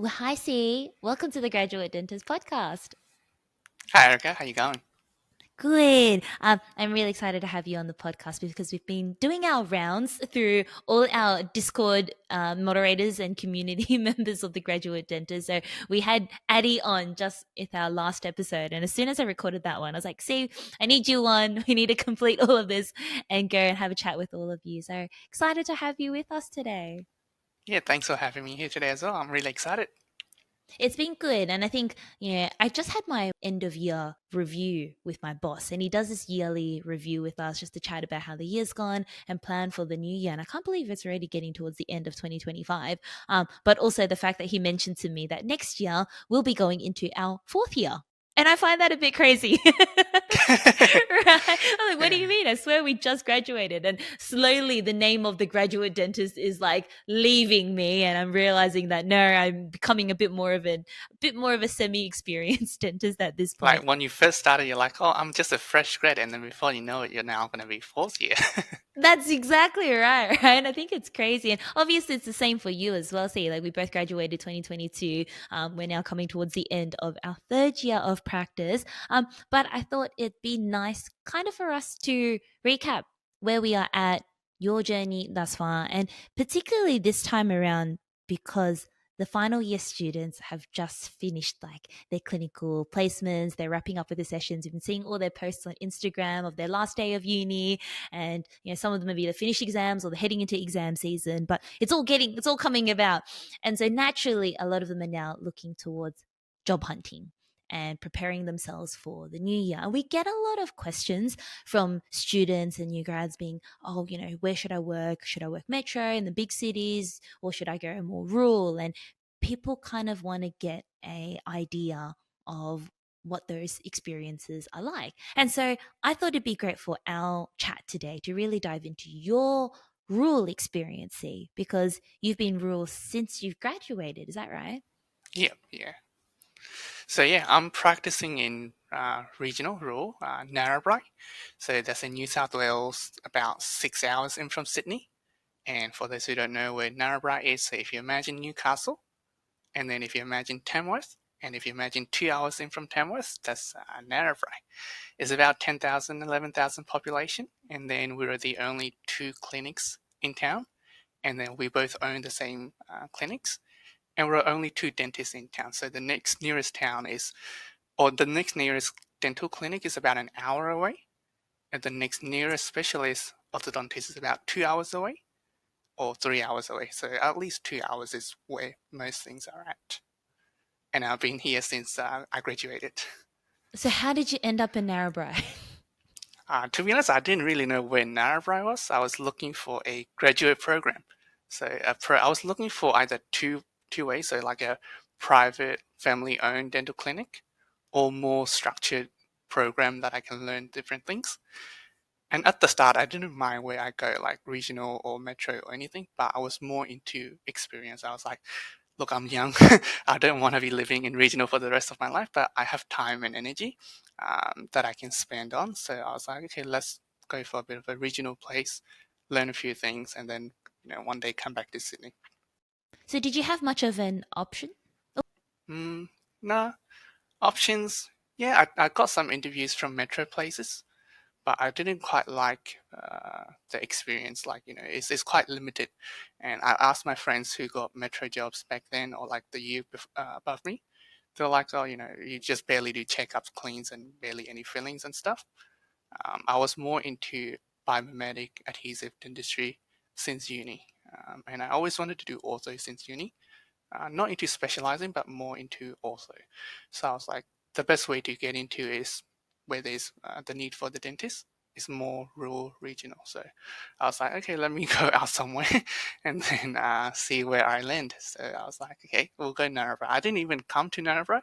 Well, hi, C. Welcome to the Graduate Dentist podcast. Hi Erica, how you going? Good. I'm really excited to have you on the podcast because we've been doing our rounds through all our Discord moderators and community members of the Graduate Dentist. So we had Addie on just with our last episode. And as soon as I recorded that one, I was like, see, I need you on. We need to complete all of this and go and have a chat with all of you. So excited to have you with us today. Yeah, thanks for having me here today as well. I'm really excited. It's been good. And I think, I just had my end of year review with my boss, and he does this yearly review with us just to chat about how the year's gone and plan for the new year. And I can't believe it's already getting towards the end of 2025. But also the fact that he mentioned to me that next year we'll be going into our fourth year. And I find that a bit crazy. Right? I'm like, what do Yeah. you mean? I swear we just graduated. And slowly the name of the graduate dentist is like leaving me. And I'm realizing that no, I'm becoming a bit more of a semi-experienced dentist at this point. Like when you first started, you're like, oh, I'm just a fresh grad, and then before you know it, you're now going to be fourth year. That's exactly right, right? I think it's crazy. And obviously it's the same for you as well. See, like we both graduated 2022. We're now coming towards the end of our third year of practice. But I thought it'd be nice kind of for us to recap where we are at, your journey thus far, and particularly this time around because the final year students have just finished like their clinical placements. They're wrapping up with the sessions. You've been seeing all their posts on Instagram of their last day of uni, and some of them have either finished exams or they're heading into exam season, but it's all coming about. And so naturally a lot of them are now looking towards job hunting and preparing themselves for the new year. And we get a lot of questions from students and new grads being, oh, where should I work? Should I work metro in the big cities, or should I go more rural? And people kind of want to get a idea of what those experiences are like. And so I thought it'd be great for our chat today to really dive into your rural experience, See, because you've been rural since you've graduated. Is that right? Yep, yeah. So yeah, I'm practicing in regional rural, Narrabri. So that's in New South Wales, about 6 hours in from Sydney. And for those who don't know where Narrabri is, so if you imagine Newcastle, and then if you imagine Tamworth, and if you imagine 2 hours in from Tamworth, that's Narrabri. It's about 10,000, 11,000 population, and then we are the only two clinics in town, and then we both own the same clinics, and we're only two dentists in town. So the next nearest town is, or the next nearest dental clinic is about an hour away, and the next nearest specialist orthodontist is about 2 hours away, or 3 hours away. So at least 2 hours is where most things are at. And I've been here since I graduated. So how did you end up in Narrabri? To be honest, I didn't really know where Narrabri was. I was looking for a graduate program. So I was looking for either two ways, so like a private family owned dental clinic or more structured program that I can learn different things. And at the start, I didn't mind where I go, like regional or metro or anything, but I was more into experience. I was like, look, I'm young. I don't want to be living in regional for the rest of my life, but I have time and energy that I can spend on. So I was like, okay, let's go for a bit of a regional place, learn a few things, and then one day come back to Sydney. So did you have much of an option? Mm, nah, options. Yeah, I got some interviews from metro places, but I didn't quite like the experience. Like, it's quite limited. And I asked my friends who got metro jobs back then, or like the year above me. They're like, oh, you just barely do checkups, cleans, and barely any fillings and stuff. I was more into biomimetic adhesive dentistry since uni. And I always wanted to do ortho since uni. Not into specializing, but more into ortho. So I was like, the best way to get into is where there's the need for the dentist. Is more rural, regional. So I was like, okay, let me go out somewhere and then see where I land. So I was like, okay, we'll go Narrabri. I didn't even come to Narrabri.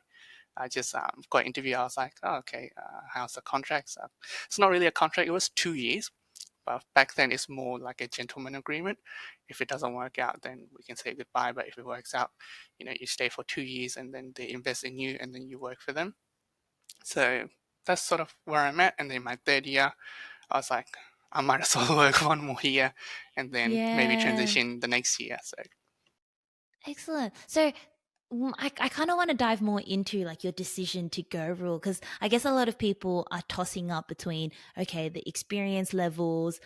I just got an interview. I was like, oh, okay, how's the contract? So it's not really a contract. It was 2 years. But back then, it's more like a gentleman agreement. If it doesn't work out, then we can say goodbye. But if it works out, you stay for 2 years and then they invest in you and then you work for them. So that's sort of where I'm at. And then my third year, I was like, I might as well work one more year and then maybe Yeah. transition the next year. So Excellent. So I kind of want to dive more into like your decision to go rural because I guess a lot of people are tossing up between okay the experience levels,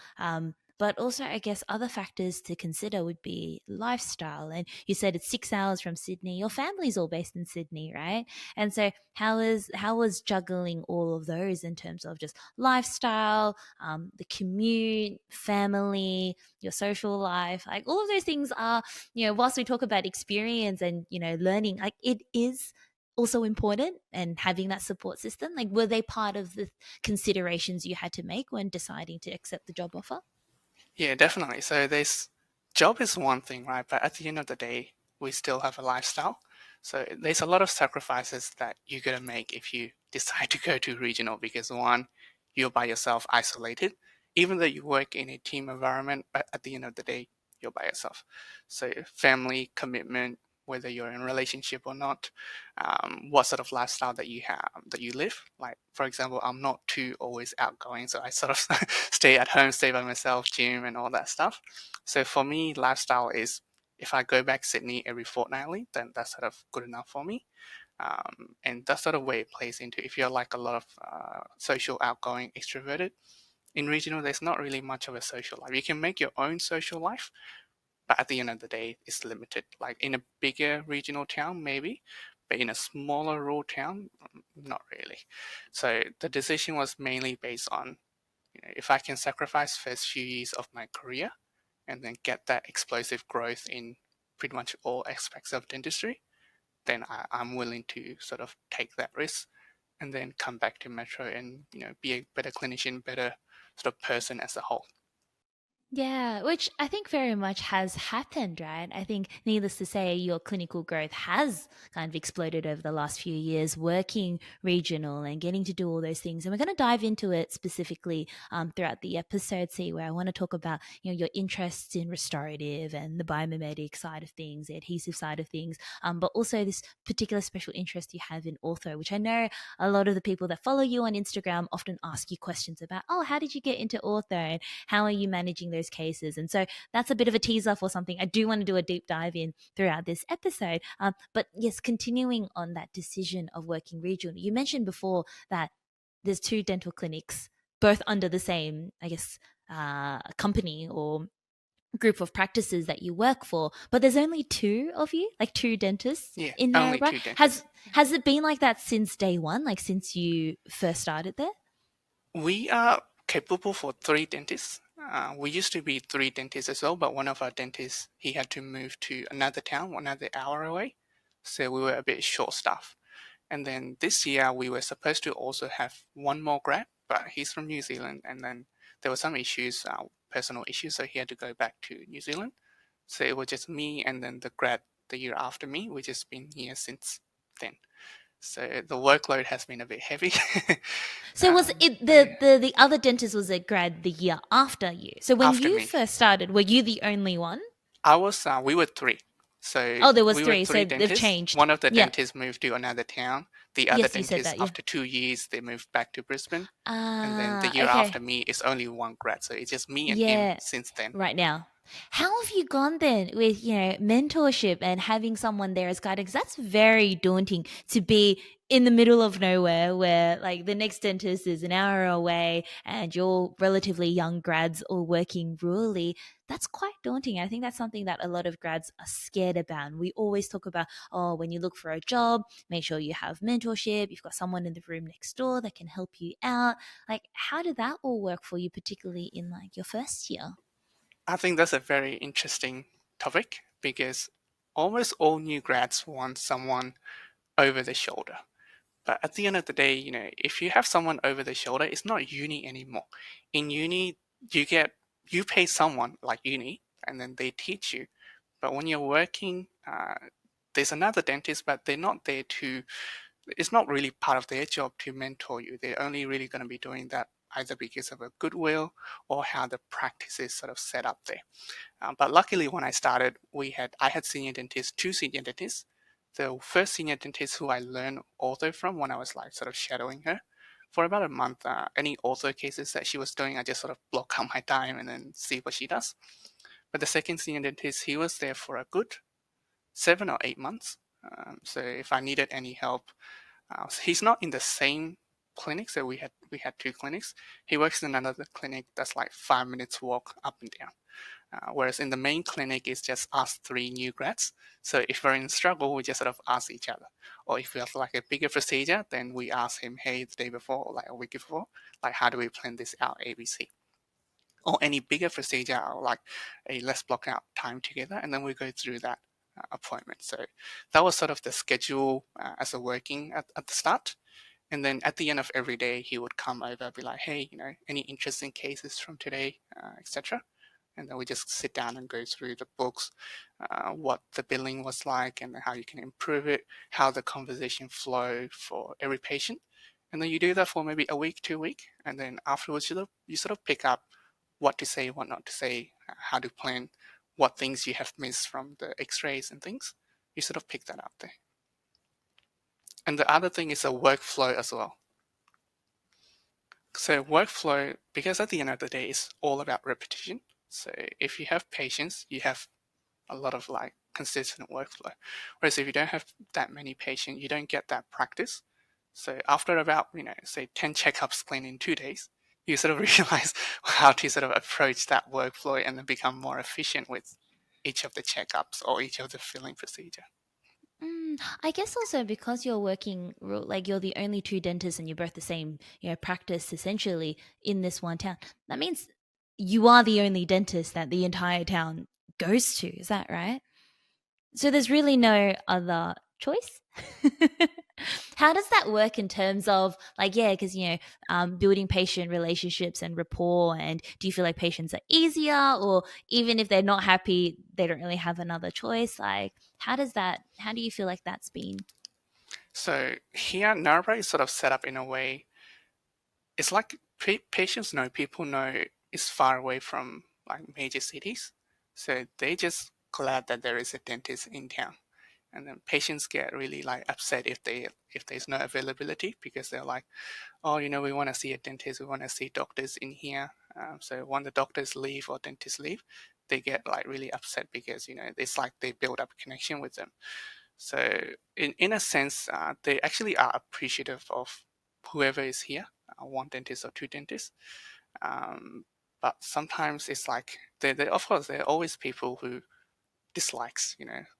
but also I guess other factors to consider would be lifestyle. And you said it's 6 hours from Sydney. Your family's all based in Sydney, right? And so how was juggling all of those in terms of just lifestyle, the commute, family, your social life, like all of those things are whilst we talk about experience and, learning, like it is also important and having that support system. Like, were they part of the considerations you had to make when deciding to accept the job offer? Yeah, definitely. So this job is one thing, right? But at the end of the day, we still have a lifestyle. So there's a lot of sacrifices that you're gonna make if you decide to go to regional because one, you're by yourself, isolated. Even though you work in a team environment, but at the end of the day, you're by yourself. So family commitment, whether you're in a relationship or not, what sort of lifestyle that you have that you live. Like for example, I'm not too always outgoing, so I sort of stay at home, stay by myself, gym and all that stuff. So for me, lifestyle is if I go back Sydney every fortnightly, then that's sort of good enough for me. And that's sort of where it plays into. If you're like a lot of social, outgoing, extroverted, in regional, there's not really much of a social life. You can make your own social life, but at the end of the day, it's limited. Like in a bigger regional town, maybe, but in a smaller rural town, not really. So the decision was mainly based on, if I can sacrifice first few years of my career and then get that explosive growth in pretty much all aspects of dentistry, then I'm willing to sort of take that risk and then come back to Metro and be a better clinician, better sort of person as a whole. Yeah, which I think very much has happened, right? I think, needless to say, your clinical growth has kind of exploded over the last few years, working regional and getting to do all those things. And we're going to dive into it specifically throughout the episode, see where I want to talk about, your interests in restorative and the biomimetic side of things, the adhesive side of things, but also this particular special interest you have in ortho, which I know a lot of the people that follow you on Instagram often ask you questions about, oh, how did you get into ortho? And how are you managing those cases? And so that's a bit of a teaser for something I do want to do a deep dive in throughout this episode. But yes, continuing on that decision of working regional, you mentioned before that there's two dental clinics, both under the same, I guess, company or group of practices that you work for, but there's only two of you, like two dentists Yeah, in only Narrabri. two Has dentists. has it been like that since day one, like since you first started there? We are capable for three dentists. We used to be three dentists as well, but one of our dentists he had to move to another town, another hour away, so we were a bit short staffed. And then this year we were supposed to also have one more grad, but he's from New Zealand, and then there were some issues, personal issues, so he had to go back to New Zealand. So it was just me and then the grad the year after me, which has been here since then. So the workload has been a bit heavy. So was it But yeah, the other dentist was a grad the year after you? So when after you me, first started, were you the only one? we were three. So Oh, there was we were three. three So they've dentists. changed. One of the Yeah. dentists moved to another town. The other Yes, you said dentist, that. Yeah. after 2 years, they moved back to Brisbane. And then the Ah, year after okay. me is only one grad. So it's just me and him Yeah, since then. right now. How have you gone then with, mentorship and having someone there as guidance? That's very daunting to be in the middle of nowhere where like the next dentist is an hour away and you're relatively young grads all working rurally. That's quite daunting. I think that's something that a lot of grads are scared about. And we always talk about, oh, when you look for a job, make sure you have mentorship. You've got someone in the room next door that can help you out. Like, how did that all work for you, particularly in like your first year? I think that's a very interesting topic because almost all new grads want someone over the shoulder. But at the end of the day, if you have someone over the shoulder, it's not uni anymore. In uni, you get you pay someone like uni, and then they teach you. But when you're working, there's another dentist, but they're not there to. It's not really part of their job to mentor you. They're only really going to be doing that either because of a goodwill or how the practice is sort of set up there. But luckily, when I started, I had senior dentists, two senior dentists. The first senior dentist who I learned ortho from when I was like sort of shadowing her for about a month. Any ortho cases that she was doing, I just sort of block out my time and then see what she does. But the second senior dentist, he was there for a good 7 or 8 months. So if I needed any help, so he's not in the same clinic. So we had two clinics. He works in another clinic that's like 5 minutes walk up and down. Whereas in the main clinic, it's just us three new grads. So if we're in struggle, we just sort of ask each other. Or if we have like a bigger procedure, then we ask him, hey, the day before, or like a week before, like how do we plan this out, ABC? Or any bigger procedure, or like let's block out time together, and then we go through that appointment. So that was sort of the schedule as a working at the start. And then at the end of every day, he would come over, be like, hey, any interesting cases from today, etc. And then we just sit down and go through the books, what the billing was like, and how you can improve it, how the conversation flow for every patient. And then you do that for maybe a week, 2 weeks, and then afterwards you sort of pick up what to say, what not to say, how to plan, what things you have missed from the X-rays and things. You sort of pick that up there. And the other thing is a workflow as well. So workflow, because at the end of the day, it's all about repetition. So if you have patients, you have a lot of like consistent workflow. Whereas if you don't have that many patients, you don't get that practice. So after about, say 10 checkups clean in 2 days, you sort of realize how to sort of approach that workflow and then become more efficient with each of the checkups or each of the filling procedure. I guess also because you're working like you're the only two dentists and you're both the same, practice essentially in this one town. That means you are the only dentist that the entire town goes to. Is that right? So there's really no other choice. How does that work in terms of like, yeah, because building patient relationships and rapport, and do you feel like patients are easier, or even if they're not happy, they don't really have another choice? Like, how do you feel like that's been? So here, Narrabri is sort of set up in a way, it's like patients know, people know it's far away from like major cities. So they just glad that there is a dentist in town. And then patients get really like upset if there's no availability, because they're like, oh, we want to see a dentist, we want to see doctors in here. So when the doctors leave or dentists leave, they get like really upset because it's like they build up a connection with them. So in a sense, they actually are appreciative of whoever is here, one dentist or two dentists. Um, but sometimes it's like of course there are always people who dislikes,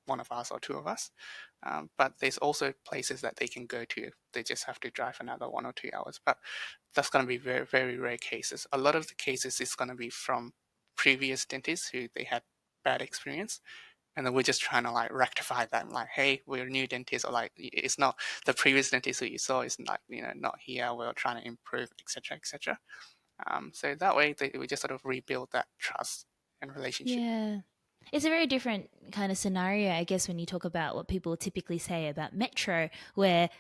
one of us or two of us. But there's also places that they can go to. They just have to drive another 1 or 2 hours. But that's going to be very, very rare cases. A lot of the cases is going to be from previous dentists who they had bad experience. And then we're just trying to like rectify that. Like, hey, we're new dentists, or like it's not the previous dentist who you saw is not, not here. We're trying to improve, etc., etc. So that way, we just sort of rebuild that trust and relationship. Yeah. It's a very different kind of scenario, I guess, when you talk about what people typically say about metro, where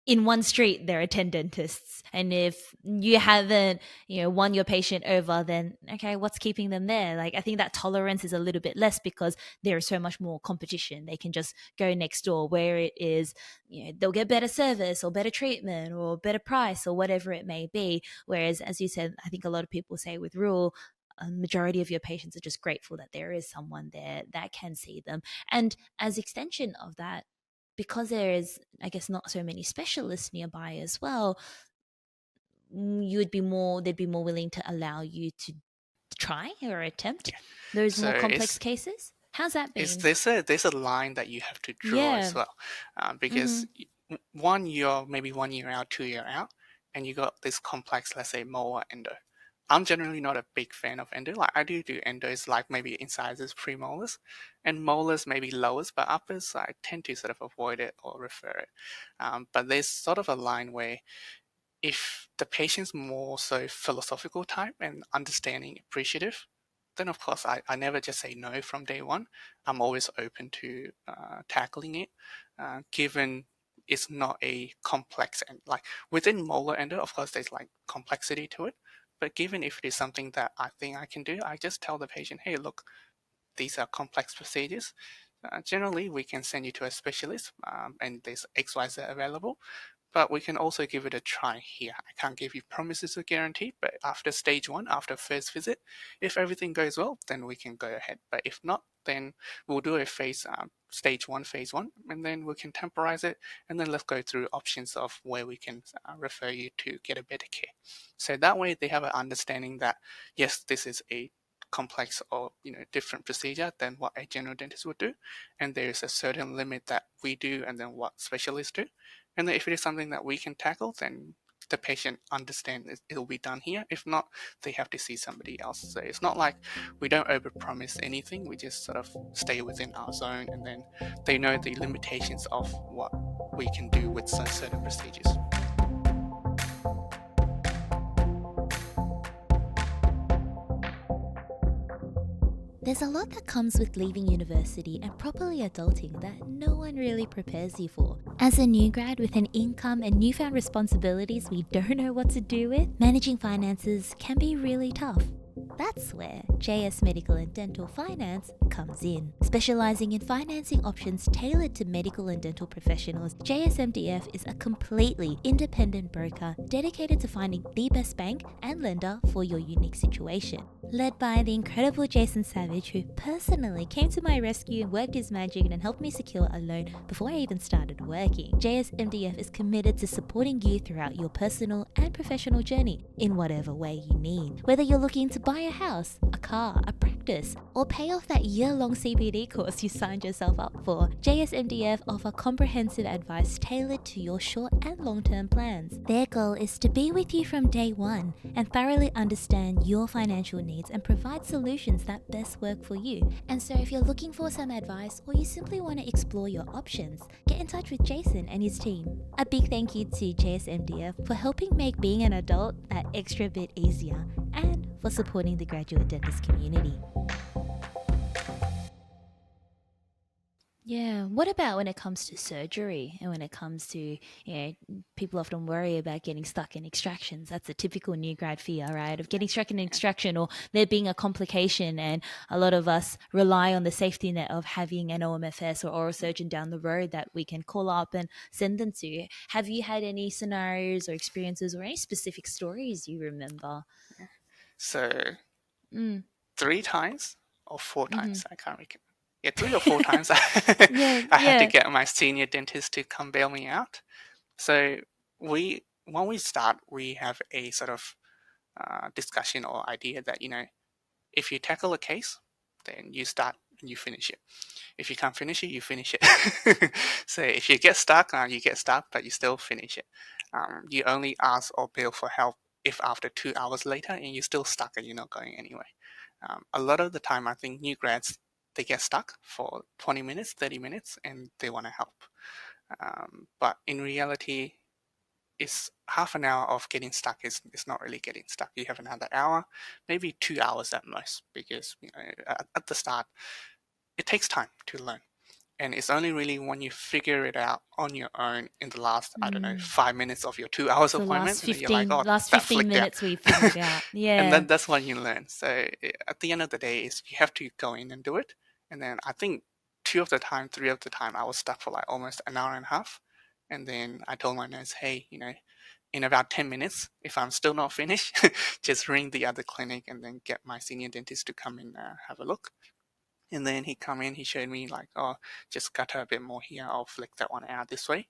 in one street there are 10 dentists, and if you haven't won your patient over, then okay, what's keeping them there? Like, I think that tolerance is a little bit less because there is so much more competition. They can just go next door, where it is they'll get better service or better treatment or better price or whatever it may be. Whereas, as you said, I think a lot of people say with rural, a majority of your patients are just grateful that there is someone there that can see them. And as extension of that, because there is, I guess, not so many specialists nearby as well, they'd be more willing to allow you to try or attempt Yeah. those So more complex cases. How's that been? there's a line that you have to draw as Yeah. well, because you're maybe 1 year out, 2 year out, and you got this complex, let's say molar endo. I'm generally not a big fan of endo. Like I do endos, like maybe incisors, premolars, and molars, maybe lowers, but uppers I tend to sort of avoid it or refer it. But there's sort of a line where if the patient's more so philosophical type and understanding, appreciative, then of course I never just say no from day one. I'm always open to tackling it, given it's not a complex, and like within molar endo, of course there's like complexity to it. But given if it is something that I think I can do, I just tell the patient, hey, look, these are complex procedures. Generally, we can send you to a specialist, and there's XYZ available, but we can also give it a try here. I can't give you promises or guarantee, but after stage one, after first visit, if everything goes well, then we can go ahead. But if not, then we'll do a stage phase one, and then we can temporize it, and then let's go through options of where we can refer you to get a better care. So that way they have an understanding that, yes, this is a complex or different procedure than what a general dentist would do, and there's a certain limit that we do and then what specialists do, and then if it is something that we can tackle, then the patient understands it'll be done here. If not, they have to see somebody else. So it's not like we don't overpromise anything, we just sort of stay within our zone, and then they know the limitations of what we can do with certain procedures. There's a lot that comes with leaving university and properly adulting that no one really prepares you for. As a new grad with an income and newfound responsibilities we don't know what to do with, managing finances can be really tough. That's where JS Medical and Dental Finance comes in. Specializing in financing options tailored to medical and dental professionals, JSMDF is a completely independent broker dedicated to finding the best bank and lender for your unique situation. Led by the incredible Jason Savage, who personally came to my rescue and worked his magic and helped me secure a loan before I even started working, JSMDF is committed to supporting you throughout your personal and professional journey in whatever way you need. Whether you're looking to buy a house, a car, a practice, or pay off that year-long CPD course you signed yourself up for, JSMDF offer comprehensive advice tailored to your short and long-term plans. Their goal is to be with you from day one and thoroughly understand your financial needs and provide solutions that best work for you. And so if you're looking for some advice or you simply want to explore your options, get in touch with Jason and his team. A big thank you to JSMDF for helping make being an adult that extra bit easier, and for supporting the graduate dentist community. Yeah, what about when it comes to surgery and when it comes to, people often worry about getting stuck in extractions. That's a typical new grad fear, right? Of getting stuck in an extraction or there being a complication. And a lot of us rely on the safety net of having an OMFS or oral surgeon down the road that we can call up and send them to. Have you had any scenarios or experiences or any specific stories you remember? So Mm. 3 times or 4 Mm-hmm. times, I can't remember. Yeah, 3 or 4 times I had to get my senior dentist to come bail me out. So when we start, we have a sort of discussion or idea that, if you tackle a case, then you start and you finish it. If you can't finish it, you finish it. So if you get stuck, you get stuck, but you still finish it. You only ask or bill for help if after 2 hours later and you're still stuck and you're not going anywhere. A lot of the time, I think new grads, they get stuck for 20 minutes, 30 minutes, and they want to help. But in reality, it's half an hour of getting stuck is not really getting stuck. You have another hour, maybe 2 hours at most, because at the start, it takes time to learn. And it's only really when you figure it out on your own in the last, 5 minutes of your 2 hours So appointment, last and then you're like, 15, oh, last that 15 flicked out. minutes we figured it out. Yeah. And then that's when you learn. So at the end of the day, is you have to go in and do it. And then I think 3 of the time, I was stuck for like almost an hour and a half. And then I told my nurse, hey, in about 10 minutes, if I'm still not finished, just ring the other clinic and then get my senior dentist to come in and have a look. And then he come in, he showed me like, oh, just gutter a bit more here, I'll flick that one out this way.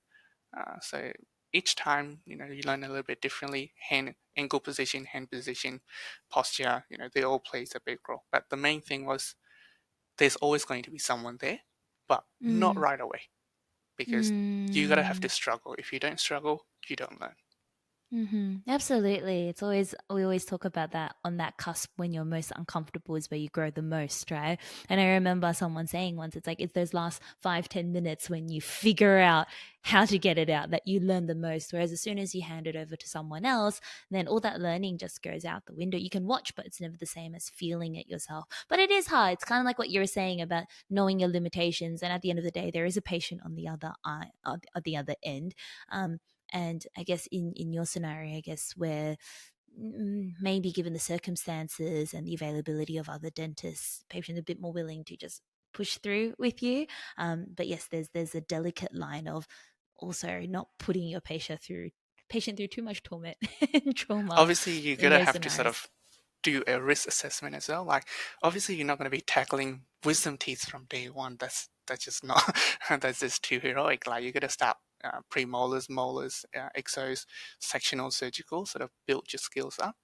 So each time, you learn a little bit differently. Ankle position, hand position, posture, they all plays a big role. But the main thing was there's always going to be someone there, but not right away. Because you gotta have to struggle. If you don't struggle, you don't learn. Absolutely. We always talk about that on that cusp when you're most uncomfortable is where you grow the most, right? And I remember someone saying once, it's like it's those last 5-10 minutes when you figure out how to get it out that you learn the most. Whereas as soon as you hand it over to someone else, then all that learning just goes out the window. You can watch, but it's never the same as feeling it yourself. But it is hard. It's kind of like what you were saying about knowing your limitations. And at the end of the day, there is a patient on the other end. And I guess in your scenario, I guess where maybe given the circumstances and the availability of other dentists, patients are a bit more willing to just push through with you. But yes, there's a delicate line of also not putting your patient through too much torment and trauma. Obviously, you're gonna have to sort of do a risk assessment as well. Like obviously you're not going to be tackling wisdom teeth from day one. That's just not that's just too heroic. Like you got to start premolars, molars, exos, sectional, surgical, sort of build your skills up.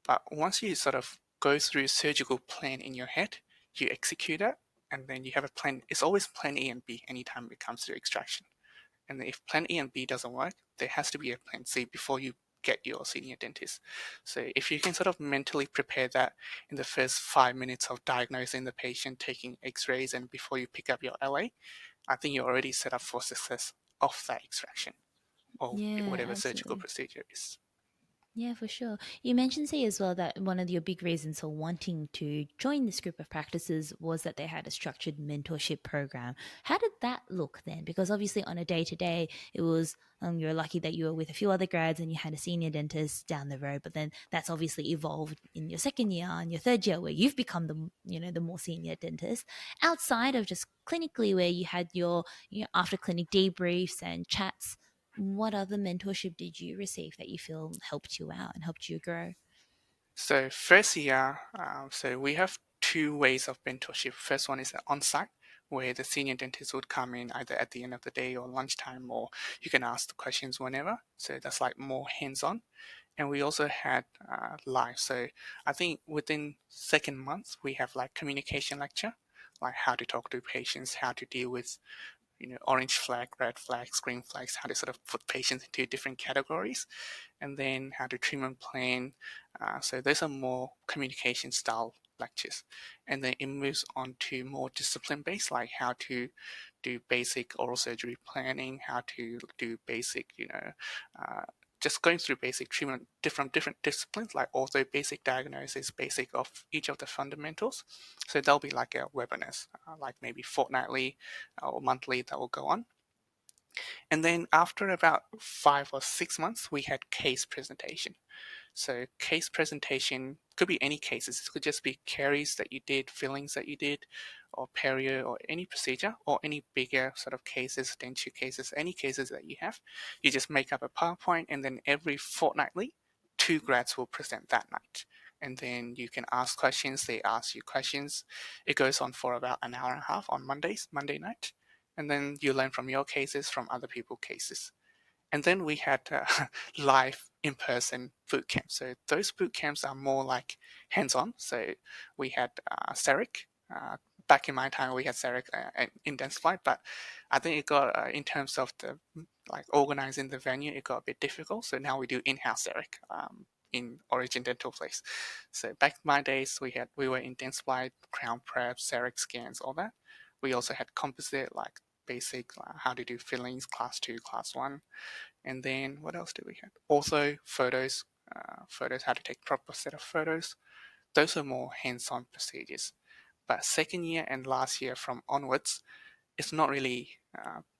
But once you sort of go through surgical plan in your head, you execute it, and then you have a plan. It's always plan A and B anytime it comes to extraction. And if plan A and B doesn't work, there has to be a plan C before you get your senior dentist. So if you can sort of mentally prepare that in the first 5 minutes of diagnosing the patient, taking x-rays, and before you pick up your LA, I think you're already set up for success of that extraction or Yeah, whatever surgical absolutely. procedure is. Yeah, for sure. You mentioned, say, as well that one of your big reasons for wanting to join this group of practices was that they had a structured mentorship program. How did that look then? Because obviously, on a day to day, it was you're lucky that you were with a few other grads and you had a senior dentist down the road. But then that's obviously evolved in your second year and your third year, where you've become the more senior dentist. Outside of just clinically, where you had your after clinic debriefs and chats, what other mentorship did you receive that you feel helped you out and helped you grow? So first year, so we have two ways of mentorship. First one is on-site, where the senior dentist would come in either at the end of the day or lunchtime, or you can ask the questions whenever. So that's like more hands-on. And we also had live. So I think within second month we have like communication lecture, like how to talk to patients, how to deal with orange flag, red flags, green flags, how to sort of put patients into different categories, and then how to treatment plan. So those are more communication style lectures, and then it moves on to more discipline based, like how to do basic oral surgery planning, how to do basic, uh, just going through basic treatment, different disciplines like ortho, basic diagnosis, basic of each of the fundamentals. So there'll be like a webinars, like maybe fortnightly or monthly that will go on. And then after about 5 or 6 months, we had case presentation. So case presentation could be any cases. It could just be caries that you did, fillings that you did, or perio, or any procedure, or any bigger sort of cases, denture cases, any cases that you have. You just make up a PowerPoint, and then every fortnightly, two grads will present that night. And then you can ask questions. They ask you questions. It goes on for about an hour and a half on Monday night. And then you learn from your cases, from other people's cases. And then we had live in-person boot camps. So those boot camps are more like hands-on. So we had CEREC. Back in my time, we had CEREC intensified, but I think it got in terms of the like organizing the venue, it got a bit difficult. So now we do in-house CEREC in Origin Dental Place. So back in my days, we were intensified, crown prep, CEREC scans, all that. We also had composite, like basic how to do fillings, class 2, class 1. And then what else do we have? Also photos, how to take proper set of photos. Those are more hands-on procedures. But second year and last year from onwards, it's not really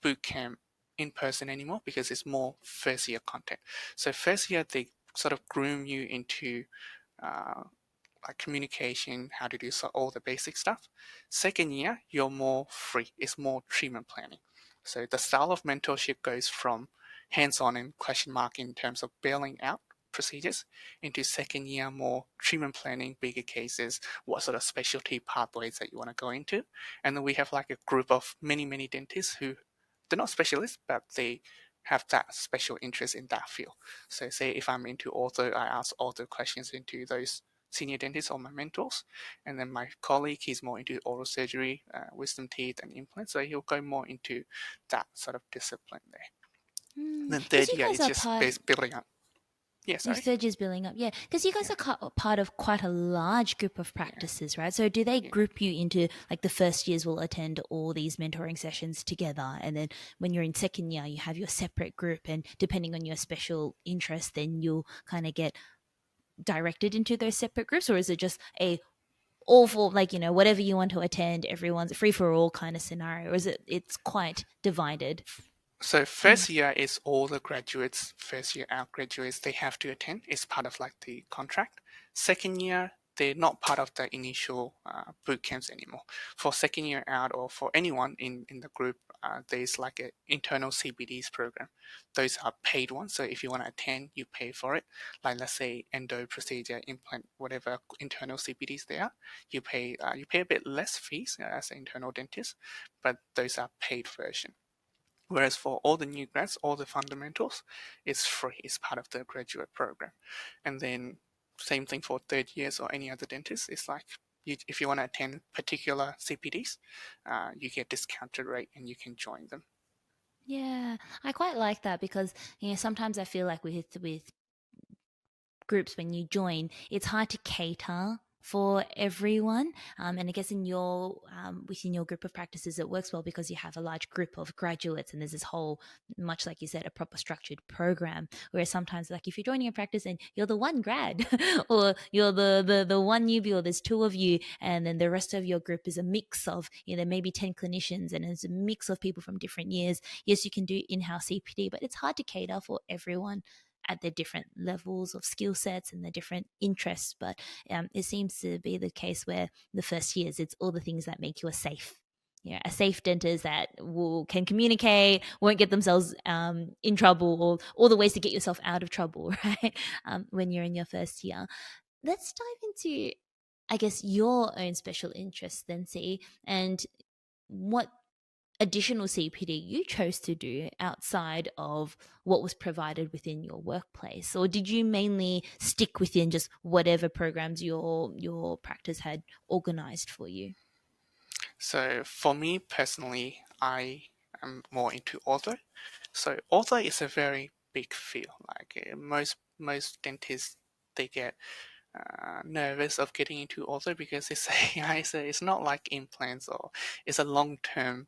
boot camp in person anymore because it's more first year content. So first year they sort of groom you into uh, like communication, how to do all the basic stuff. Second year, you're more free. It's more treatment planning. So the style of mentorship goes from hands-on and question mark in terms of bailing out procedures into second year more treatment planning, bigger cases, what sort of specialty pathways that you want to go into. And then we have like a group of many dentists who they're not specialists, but they have that special interest in that field. So say if I'm into ortho, I ask ortho questions into those senior dentists or my mentors. And then my colleague, he's more into oral surgery, wisdom teeth and implants. So he'll go more into that sort of discipline there. And then Because third you year, guys it's are just part, based building up. Yeah, your sorry. third year's building up, yeah. Because you guys Yeah, are part of quite a large group of yeah, practices, right? So do they yeah. group you into like the first years will attend all these mentoring sessions together, and then when you're in second year, you have your separate group, and depending on your special interest, then you'll kind of get directed into those separate groups, or is it just a all for like whatever you want to attend, everyone's free for all kind of scenario, or is it's quite divided? So Mm. first year is all the graduates, first year out graduates, they have to attend. It's part of like the contract. Second year, they're not part of the initial boot camps anymore. For second year out, or for anyone in the group, there's like an internal CPDs program. Those are paid ones. So if you want to attend, you pay for it. Like let's say endo procedure, implant, whatever internal CPDs they are, you pay a bit less fees as an internal dentist, but those are paid version. Whereas for all the new grads, all the fundamentals, it's free. It's part of the graduate program. And then same thing for third years or any other dentist. It's like if you want to attend particular CPDs, you get discounted rate and you can join them. Yeah, I quite like that because sometimes I feel like with groups when you join, it's hard to cater for everyone. And I guess in your within your group of practices, it works well because you have a large group of graduates, and there's this whole, much like you said, a proper structured program. Whereas sometimes, like if you're joining a practice and you're the one grad, or you're the one newbie, or there's two of you, and then the rest of your group is a mix of maybe 10 clinicians, and it's a mix of people from different years. Yes, you can do in-house CPD, but it's hard to cater for everyone at their different levels of skill sets and their different interests. But it seems to be the case where the first years, it's all the things that make you a safe dentist that can communicate, won't get themselves in trouble, or all the ways to get yourself out of trouble, right? When you're in your first year. Let's dive into, I guess, your own special interests then, see, and what additional CPD you chose to do outside of what was provided within your workplace? Or did you mainly stick within just whatever programs your practice had organized for you? So for me personally, I am more into ortho. So ortho is a very big field. Like most dentists, they get nervous of getting into ortho because it's not like implants, or it's a long-term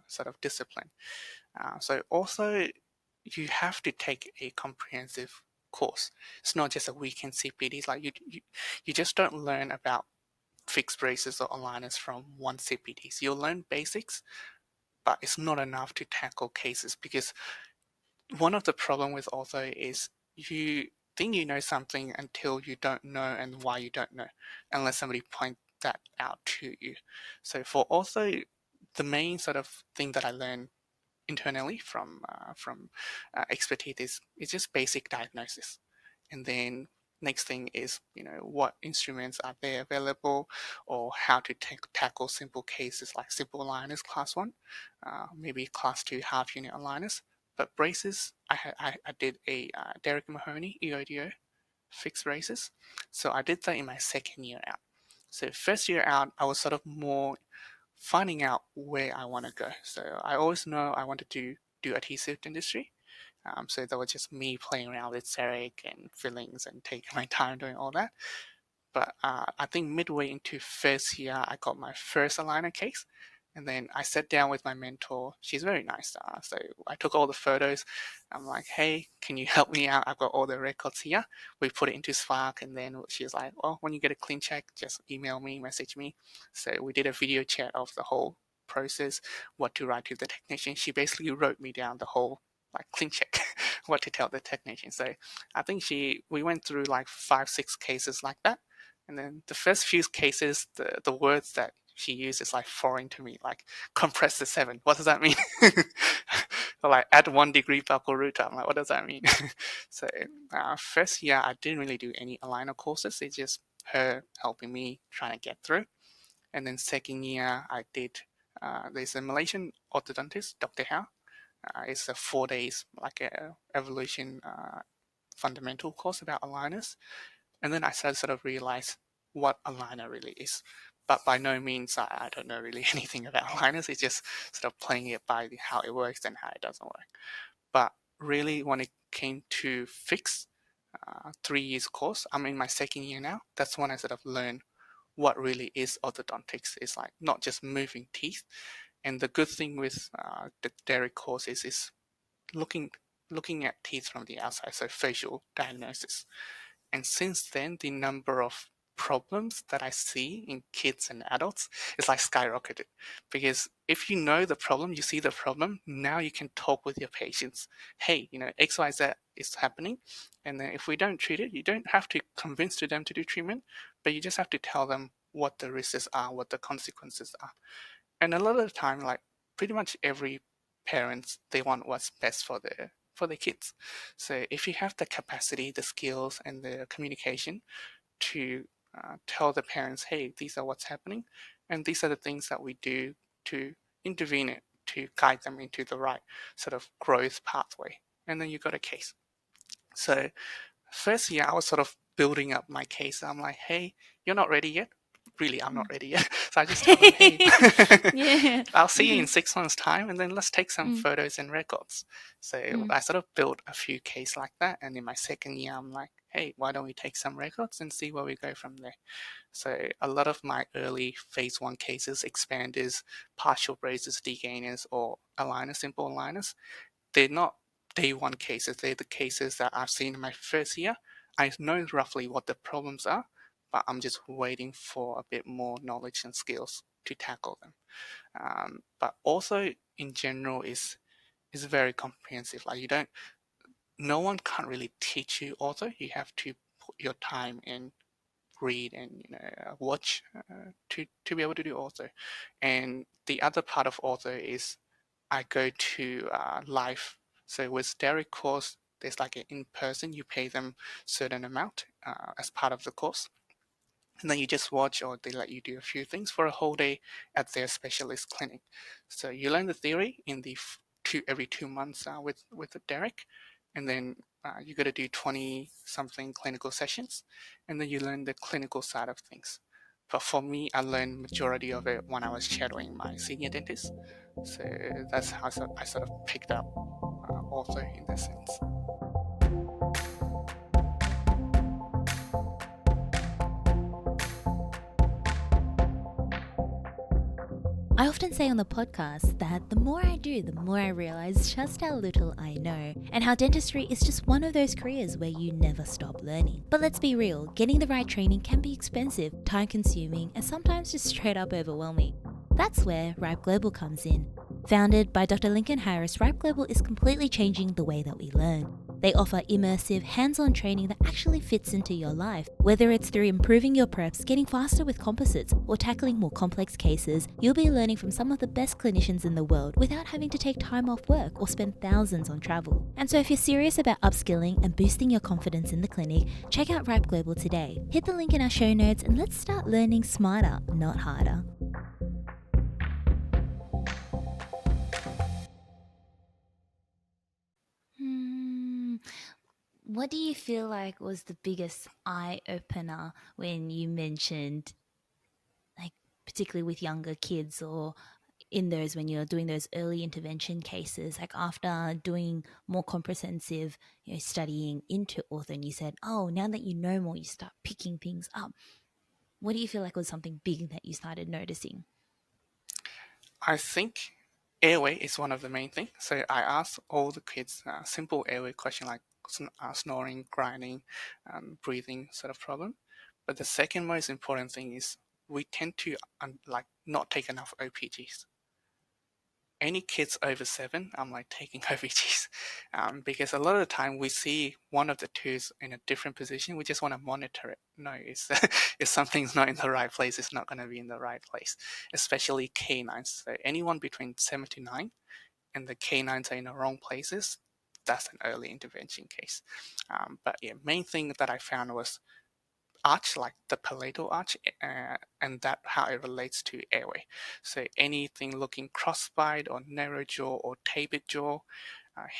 sort of discipline. So also you have to take a comprehensive course. It's not just a weekend CPD. It's like you just don't learn about fixed braces or aligners from one CPD. So you'll learn basics, but it's not enough to tackle cases, because one of the problem with ortho is you think you know something until you don't know and why you don't know, unless somebody point that out to you. So for ortho, the main sort of thing that I learned internally from expertise is just basic diagnosis, and then next thing is what instruments are there available, or how to tackle simple cases like simple aligners class 1, maybe class 2 half unit aligners. But braces, I did a Derek Mahoney EODO fixed braces, so I did that in my second year out. So first year out, I was sort of more finding out where I want to go. So I always know I wanted to do adhesive dentistry. So that was just me playing around with CEREC and fillings and taking my time doing all that. But I think midway into first year, I got my first aligner case. And then I sat down with my mentor. She's very nice. So I took all the photos. I'm like, hey, can you help me out? I've got all the records here. We put it into Spark. And then she's like, well, when you get a clean check, just email me, message me. So we did a video chat of the whole process, what to write to the technician. She basically wrote me down the whole like clean check, what to tell the technician. So I think we went through like 5-6 cases like that. And then the first few cases, the words that she used is like foreign to me, like compress the 7. What does that mean? Or like add 1 degree buccal root. I'm like, what does that mean? So first year, I didn't really do any aligner courses. It's just her helping me trying to get through. And then second year, I did, there's a Malaysian orthodontist, Dr. Hao. It's a 4 days, like a evolution fundamental course about aligners. And then I started sort of realize what aligner really is. But by no means I don't know really anything about aligners. It's just sort of playing it by how it works and how it doesn't work. But really, when it came to fix 3 years course, I'm in my second year now. That's when I sort of learned what really is orthodontics. It's like not just moving teeth. And the good thing with the Derek course is looking at teeth from the outside, so facial diagnosis. And since then, the number of problems that I see in kids and adults is like skyrocketed. Because if you know the problem, you see the problem, now you can talk with your patients. Hey, XYZ is happening. And then if we don't treat it, you don't have to convince them to do treatment, but you just have to tell them what the risks are, what the consequences are. And a lot of the time, like pretty much every parents, they want what's best for their kids. So if you have the capacity, the skills, and the communication to tell the parents, hey, these are what's happening, and these are the things that we do to intervene it, to guide them into the right sort of growth pathway, and then you got a case. So first year, I was sort of building up my case. I'm like, hey, you're not ready yet. Really, I'm not ready yet. So I just tell them, hey, Yeah. I'll see you in 6 months' time, and then let's take some Mm, photos and records. So mm. I sort of built a few cases like that. And in my second year, I'm like, hey, why don't we take some records and see where we go from there? So a lot of my early phase 1 cases, expanders, partial braces, degainers, or aligners, simple aligners, they're not day one cases. They're the cases that I've seen in my first year. I know roughly what the problems are, but I'm just waiting for a bit more knowledge and skills to tackle them. But also in general is very comprehensive. Like no one can't really teach you ortho. You have to put your time in, read and watch to be able to do ortho. And the other part of ortho is I go to live. So with Derek course, there's like an in-person, you pay them certain amount as part of the course. And then you just watch or they let you do a few things for a whole day at their specialist clinic. So you learn the theory in the every 2 months with Derek, and then you got to do 20 something clinical sessions, and then you learn the clinical side of things. But for me, I learned majority of it when I was shadowing my senior dentist. So that's how I sort of picked up ortho in that sense. I often say on the podcast that the more I do, the more I realize just how little I know, and how dentistry is just one of those careers where you never stop learning. But let's be real, getting the right training can be expensive, time consuming, and sometimes just straight up overwhelming. That's where Ripe Global comes in. Founded by Dr. Lincoln Harris, Ripe Global is completely changing the way that we learn. They offer immersive, hands-on training that actually fits into your life. Whether it's through improving your preps, getting faster with composites, or tackling more complex cases, you'll be learning from some of the best clinicians in the world without having to take time off work or spend thousands on travel. And so if you're serious about upskilling and boosting your confidence in the clinic, check out Ripe Global today. Hit the link in our show notes and let's start learning smarter, not harder. What do you feel like was the biggest eye opener when you mentioned, like, particularly with younger kids or in those when you're doing those early intervention cases, like after doing more comprehensive, studying into ortho, and you said, oh, now that you know more, you start picking things up. What do you feel like was something big that you started noticing? I think airway is one of the main things. So I ask all the kids a simple airway question like snoring, grinding, breathing sort of problem. But the second most important thing is we tend to like not take enough OPGs. Any kids over 7, I'm like taking OPGs because a lot of the time we see one of the tooth in a different position. We just want to monitor it. No, it's if something's not in the right place, it's not going to be in the right place, especially canines. So anyone between 7 to 9 and the canines are in the wrong places, that's an early intervention case. But yeah, main thing that I found was arch, like the palatal arch, and that how it relates to airway. So anything looking cross-bite or narrow jaw or tapered jaw,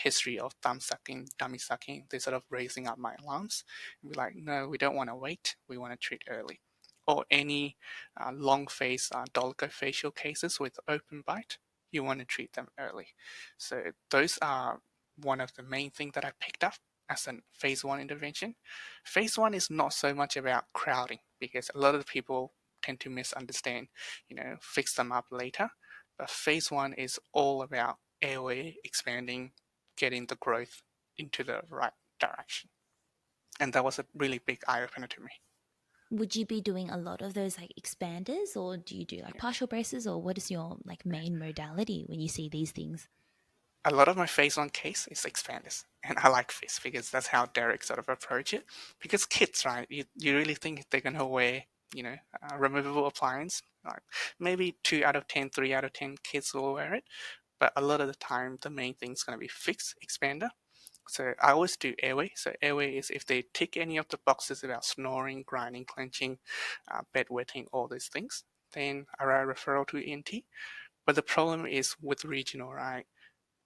history of thumb sucking, dummy sucking, they're sort of raising up my alarms. And be like, no, we don't want to wait. We want to treat early. Or any long face dolichofacial cases with open bite, you want to treat them early. So those are one of the main things that I picked up as a phase 1 intervention. Phase 1 is not so much about crowding because a lot of people tend to misunderstand, fix them up later. But phase 1 is all about airway expanding, getting the growth into the right direction. And that was a really big eye opener to me. would you be doing a lot of those like expanders, or do you do like partial braces, or what is your like main modality when you see these things? A lot of my phase one case is expanders, and I like this because that's how Derek sort of approach it. Because kids, right? You really think they're gonna wear, a removable appliance? Like maybe 2 out of 10, 3 out of 10 kids will wear it, but a lot of the time the main thing is gonna be fixed expander. So I always do airway. So airway is if they tick any of the boxes about snoring, grinding, clenching, bedwetting, all these things, then I write a referral to ENT. But the problem is with regional, right?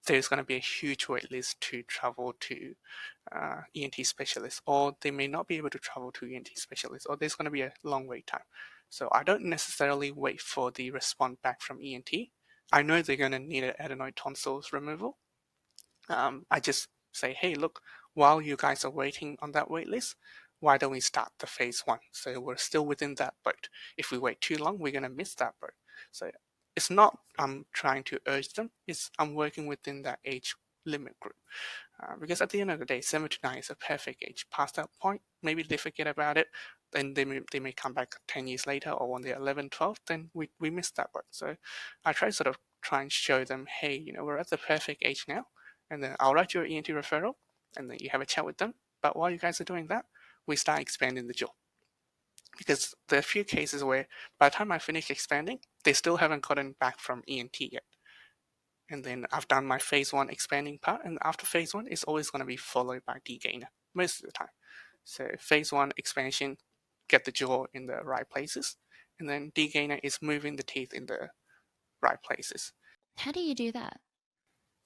There's going to be a huge wait list to travel to ENT specialists, or they may not be able to travel to ENT specialists, or there's going to be a long wait time. So I don't necessarily wait for the response back from ENT. I know they're going to need an adenoid tonsils removal. I just say, hey, look, while you guys are waiting on that wait list, why don't we start the phase one? So we're still within that boat. If we wait too long, we're going to miss that boat. So it's not I'm trying to urge them, it's I'm working within that age limit group. Because at the end of the day, 7 to 9 is a perfect age. Past that point, maybe they forget about it, then they may come back 10 years later, or when they're 11, 12, then we missed that boat. So I try and show them, hey, we're at the perfect age now, and then I'll write you an ENT referral, and then you have a chat with them. But while you guys are doing that, we start expanding the jaw. Because there are a few cases where by the time I finish expanding, they still haven't gotten back from ENT yet. And then I've done my phase one expanding part, and after phase one, it's always going to be followed by degainer most of the time. So phase one expansion, get the jaw in the right places, and then degainer is moving the teeth in the right places. How do you do that?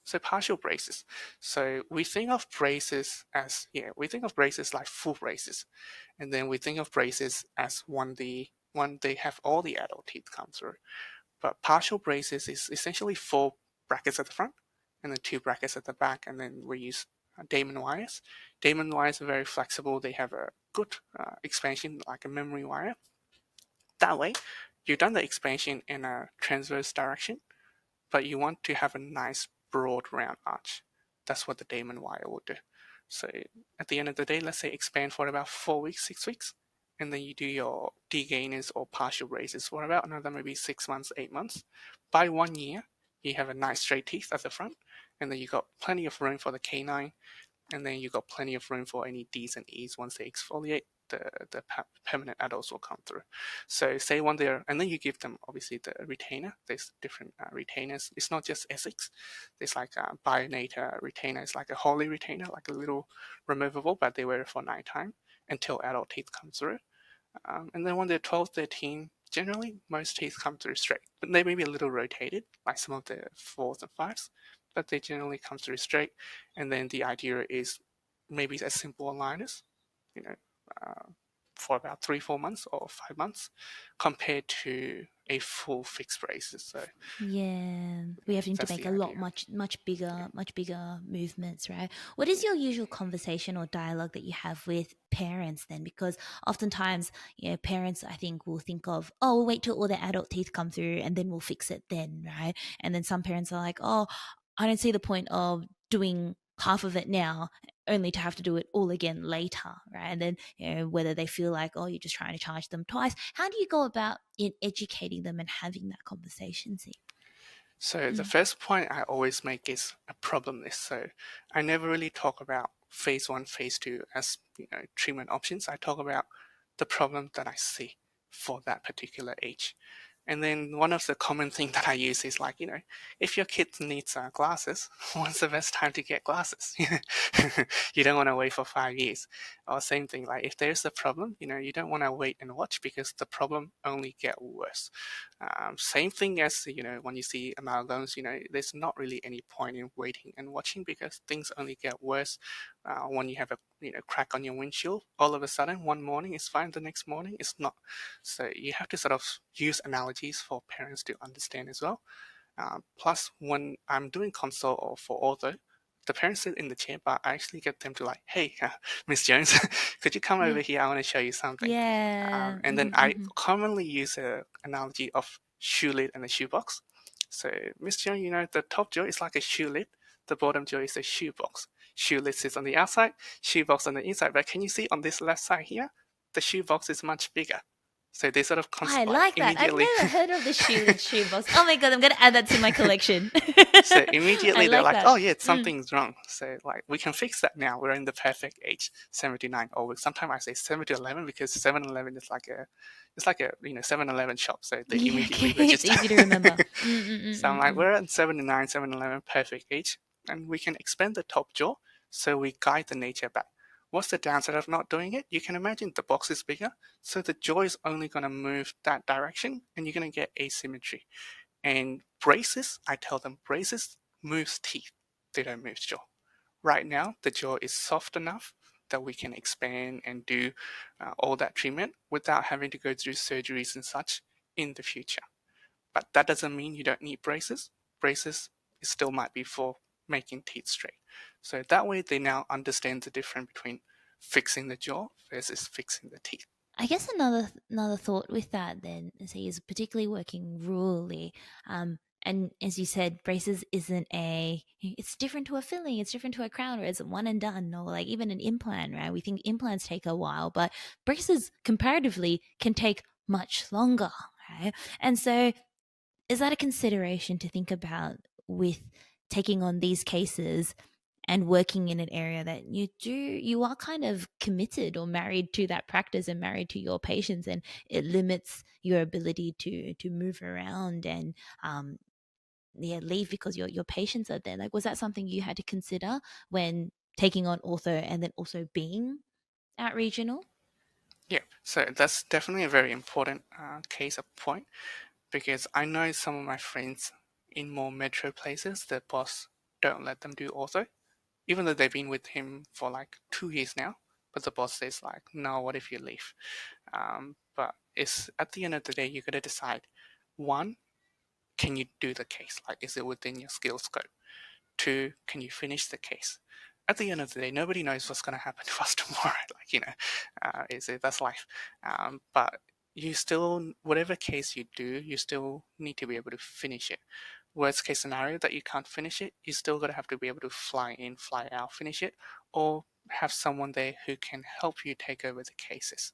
So partial braces. So we think of braces as we think of braces like full braces, and then we think of braces as one they have all the adult teeth come through. But partial braces is essentially 4 brackets at the front and then 2 brackets at the back, and then we use Damon wires. Damon wires are very flexible. They have a good expansion like a memory wire. That way, you've done the expansion in a transverse direction, but you want to have a nice broad round arch. That's what the Damon wire will do. So at the end of the day, let's say expand for about 4 weeks, 6 weeks, and then you do your degainers or partial braces for about another maybe 6 months, 8 months. By 1 year, you have a nice straight teeth at the front, and then you got plenty of room for the canine, and then you got plenty of room for any D's and E's once they exfoliate. The permanent adults will come through. So say one there, and then you give them obviously the retainer. There's different retainers. It's not just Essex. There's like a Bionator retainer. It's like a Holy retainer, like a little removable, but they wear it for nighttime until adult teeth come through. And then when they're 12, 13, generally most teeth come through straight, but they may be a little rotated, like some of the 4s and 5s, but they generally come through straight. And then the idea is maybe as simple aligners, you know, uh, for about 3, 4 months or 5 months, compared to a full fixed braces. So Yeah, we having to that's make the a lot idea. much bigger movements, right? What is your usual conversation or dialogue that you have with parents then? Because oftentimes, parents I think will think of, oh, we'll wait till all the adult teeth come through and then we'll fix it then, right? And then some parents are like, oh, I don't see the point of doing half of it now only to have to do it all again later, right? And then whether they feel like, oh, you're just trying to charge them twice. How do you go about in educating them and having that conversation? See. So the Mm. first point I always make is a problem list. So I never really talk about phase one, phase two as treatment options. I talk about the problem that I see for that particular age. And then one of the common things that I use is like, if your kid needs glasses, when's the best time to get glasses? You don't want to wait for 5 years. Or same thing, like if there's a problem, you don't want to wait and watch because the problem only get worse. Same thing as, when you see amalgams, there's not really any point in waiting and watching because things only get worse. When you have a crack on your windshield, all of a sudden one morning it's fine, the next morning it's not. So you have to sort of use analogies for parents to understand as well. Plus, when I'm doing consult or for ortho, the parents sit in the chair, but I actually get them to like, hey, Miss Jones, could you come over Yeah. here? I want to show you something. Yeah. And then I commonly use an analogy of shoe lid and a shoebox. So, Miss Jones, the top jaw is like a shoe lid, the bottom jaw is a shoebox. Shoe lid sits on the outside, shoebox on the inside. But can you see on this left side here? the shoebox is much bigger. So they sort of I like like that. I've immediately. never heard of the shoebox. Oh my god, I'm gonna add that to my collection. So I immediately they're like like, that. oh yeah, Mm. something's wrong. So like we can fix that now. We're in the perfect age, 7 to 9. Or sometimes I say 7 to 11 because 7-Eleven is like a, it's like a 7-Eleven shop. So they Yeah, okay. immediately It's register. easy to remember. Mm, mm, mm, So I'm mm, like, mm. we're at 7 to 9, 7-Eleven, perfect age, and we can expand the top jaw. So we guide the nature back. What's the downside of not doing it? You can imagine the box is bigger, so the jaw is only going to move that direction, and you're going to get asymmetry. And braces, I tell them, braces moves teeth. They don't move jaw. Right now, the jaw is soft enough that we can expand and do all that treatment without having to go through surgeries and such in the future. But that doesn't mean you don't need braces. Braces still might be for making teeth straight. So that way they now understand the difference between fixing the jaw versus fixing the teeth. I guess another thought with that then, say, is particularly working rurally. And as you said, braces isn't a. It's different to a filling. It's different to a crown, or it's one and done, or like even an implant, right? We think implants take a while, but braces comparatively can take much longer, right? And so is that a consideration to think about with taking on these cases and working in an area that you are kind of committed or married to that practice and married to your patients, and it limits your ability to move around and leave because your patients are there? Like, was that something you had to consider when taking on ortho and then also being at regional? Yeah, so that's definitely a very important case of point because I know some of my friends in more metro places, the boss don't let them do ortho, even though they've been with him for like 2 years now. But the boss says like, no, what if you leave? But it's at the end of the day, you got to decide: one, can you do the case? Like, is it within your skill scope? Two, can you finish the case? At the end of the day, nobody knows what's going to happen to us tomorrow. Like, that's life. But you still, whatever case you do, you still need to be able to finish it. Worst case scenario that you can't finish it, you still gotta have to be able to fly in, fly out, finish it, or have someone there who can help you take over the cases.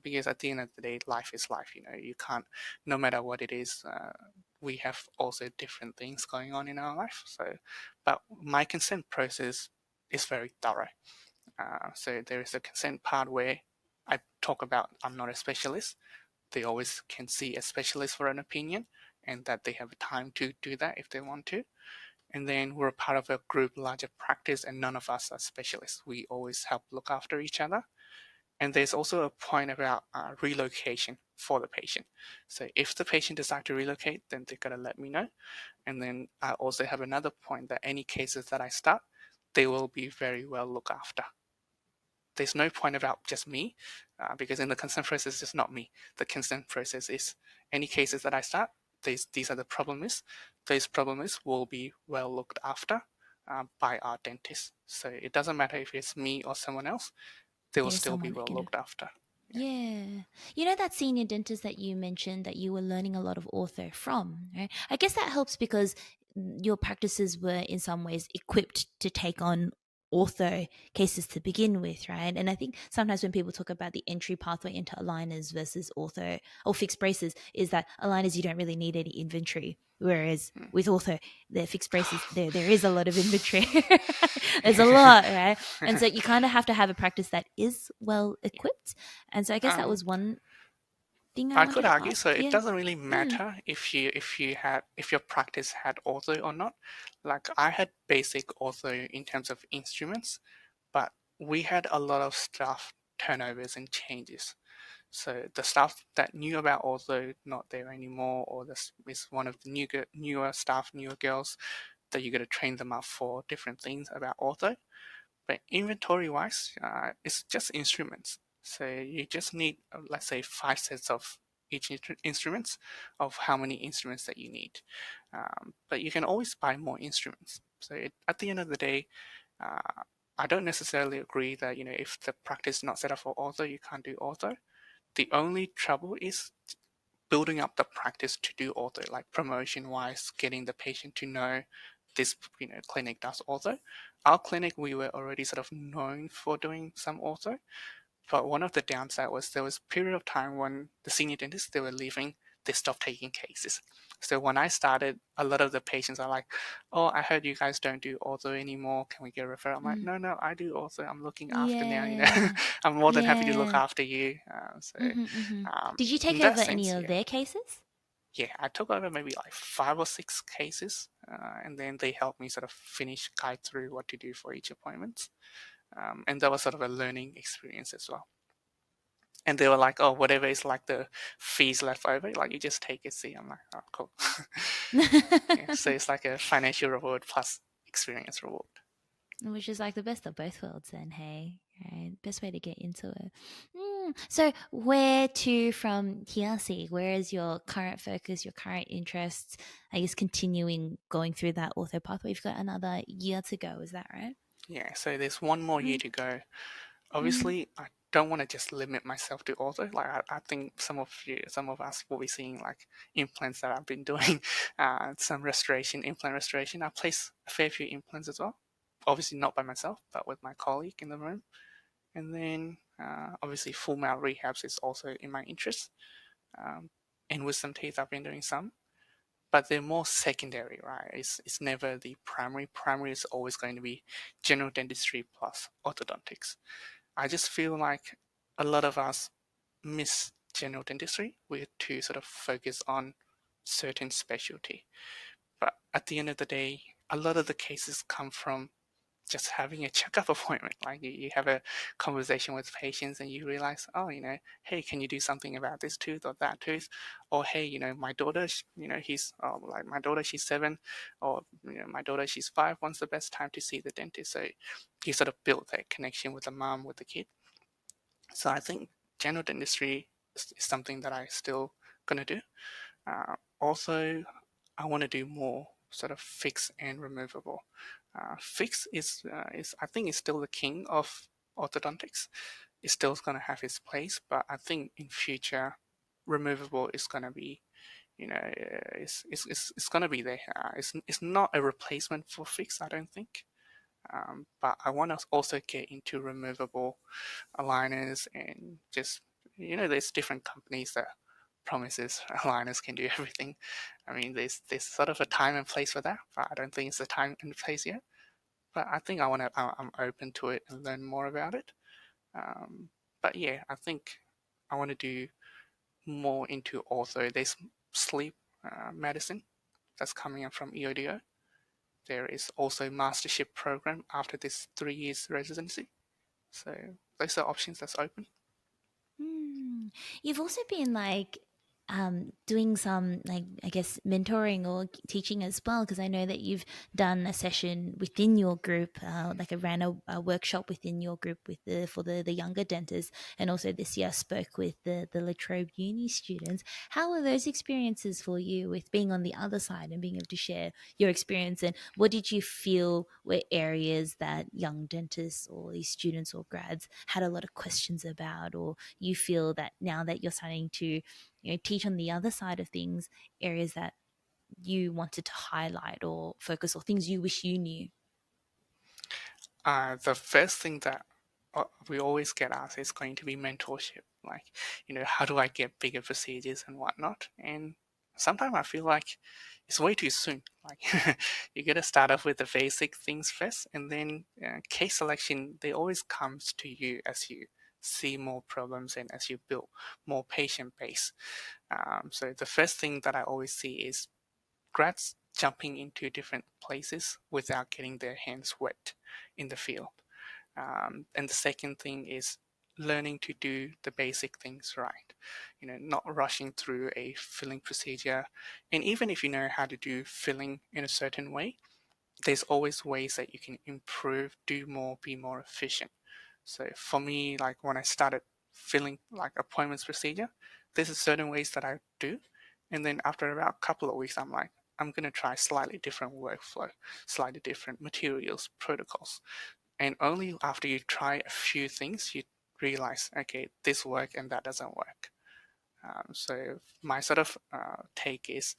Because at the end of the day, life is life. You can't, no matter what it is. We have also different things going on in our life. So, but my consent process is very thorough. So there is a consent part where I talk about I'm not a specialist. They always can see a specialist for an opinion and that they have time to do that if they want to. And then we're part of a group, larger practice, and none of us are specialists. We always help look after each other. And there's also a point about relocation for the patient. So if the patient decides to relocate, then they're going to let me know. And then I also have another point that any cases that I start, they will be very well looked after. There's no point about just me, because in the consent process, it's just not me. The consent process is any cases that I start, these are the problems. Those problems will be well looked after by our dentist. So it doesn't matter if it's me or someone else, they will There's still be someone that well can. looked after. Yeah. Yeah. You know that senior dentist that you mentioned that you were learning a lot of ortho from, right? I guess that helps because your practices were in some ways equipped to take on ortho cases to begin with, right? And I think sometimes when people talk about the entry pathway into aligners versus ortho or fixed braces, is that aligners you don't really need any inventory. Whereas with ortho, the fixed braces, there is a lot of inventory. There's a lot, right? And so you kind of have to have a practice that is well equipped. And so I guess that um, was one thing I I could wanted to argue, ask. so it Yeah. doesn't really Mm. matter if your practice had ortho or not. Like I had basic ortho in terms of instruments, but we had a lot of staff turnovers and changes. So the staff that knew about ortho not there anymore, or this is one of the newer staff, newer girls that you got to train them up for different things about ortho. But inventory wise, it's just instruments. So you just need, let's say, 5 sets of each instruments of how many instruments that you need. But you can always buy more instruments. So at the end of the day, uh, I don't necessarily agree that if the practice is not set up for ortho, you can't do ortho. The only trouble is building up the practice to do ortho, like promotion wise, getting the patient to know this clinic does ortho. Our clinic, we were already sort of known for doing some ortho, But one of the downside was there was a period of time when the senior dentists, they were leaving, they stopped taking cases. So when I started, a lot of the patients are like, "Oh, I heard you guys don't do ortho anymore. Can we get a referral?" I'm like, Mm. "No, no, I do ortho. I'm looking after now. Yeah. I'm more than happy to look Yeah. after you." Did you take In that over any sense, of yeah, their cases? yeah, I took over maybe like 5 or 6 cases, and then they helped me sort of finish guide through what to do for each appointment. And that was sort of a learning experience as well. And they were like, "Oh, whatever is like the fees left over, like you just take it." See, I'm like, "Oh, cool." Yeah, so it's like a financial reward plus experience reward. Which is like the best of both worlds, then, hey? Right? Best way to get into it. So, where to from here, see? Where is your current focus, your current interests? I guess continuing going through that ortho pathway. You've got another year to go, is that right? Yeah, so there's one more year Mm, to go. mm, Obviously, I don't want to just limit myself to ortho. Like I think some of us will be seeing like implants that I've been doing, some restoration, implant restoration. I place a fair few implants as well. Obviously not by myself, but with my colleague in the room. And then obviously full mouth rehabs is also in my interest. Um, and wisdom teeth, I've been doing some, but they're more secondary, right? It's never the primary. Primary is always going to be general dentistry plus orthodontics. I just feel like a lot of us miss general dentistry. We're too sort of focused on certain specialty. But at the end of the day, a lot of the cases come from just having a checkup appointment. Like you have a conversation with patients and you realize, oh, hey, can you do something about this tooth or that tooth? Or hey, my daughter, like my daughter, she's 7, or my daughter, she's 5. When's the best time to see the dentist? So you sort of build that connection with the mom, with the kid. So I think general dentistry is something that I still gonna do. Also, I want to do more sort of fix and removable. Fix is I think is still the king of orthodontics. It's still going to have its place, but I think in future, removable is going to be it's going to be there. It's not a replacement for fix, I don't think. But I want to also get into removable aligners and just there's different companies that promises aligners can do everything. I mean, there's sort of a time and place for that, but I don't think it's the time and place yet. But I think I'm open to it and learn more about it. Um, but yeah, I think I want to do more into ortho. There's sleep medicine that's coming up from EODO. There is also mastership program after this 3 years residency. So those are options that's open. Hmm. You've also been like doing some like I guess mentoring or teaching as well because I know that you've done a session within your group, like I ran a workshop within your group with the younger dentists, and also this year spoke with the Latrobe Uni students. How were those experiences for you with being on the other side and being able to share your experience, and what did you feel were areas that young dentists or these students or grads had a lot of questions about, or you feel that now that you're starting to teach on the other side of things, areas that you wanted to highlight or focus, or things you wish you knew? The first thing that we always get asked is going to be mentorship. Like, how do I get bigger procedures and whatnot? And sometimes I feel like it's way too soon. Like, you got to start off with the basic things first, and then case selection, they always comes to you as you see more problems and as you build more patient base. So the first thing that I always see is grads jumping into different places without getting their hands wet in the field. And the second thing is learning to do the basic things right. Not rushing through a filling procedure. And even if you know how to do filling in a certain way, there's always ways that you can improve, do more, be more efficient. So for me, like when I started filling like appointments procedure, there's a certain ways that I do. And then after about a couple of weeks, I'm like, I'm going to try slightly different workflow, slightly different materials, protocols. And only after you try a few things, you realize, okay, this works and that doesn't work. So my sort of take is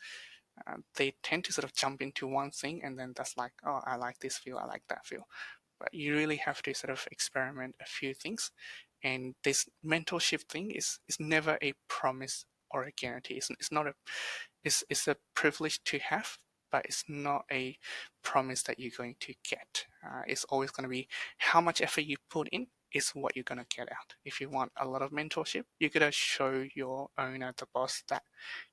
they tend to sort of jump into one thing and then that's like, oh, I like this feel, I like that feel. But you really have to sort of experiment a few things And this mentorship thing is never a promise or a guarantee. It's not a it's a privilege to have, but it's not a promise that you're going to get. It's always going to be how much effort you put in is what you're going to get out. If you want a lot of mentorship, you got to show your owner, the boss, that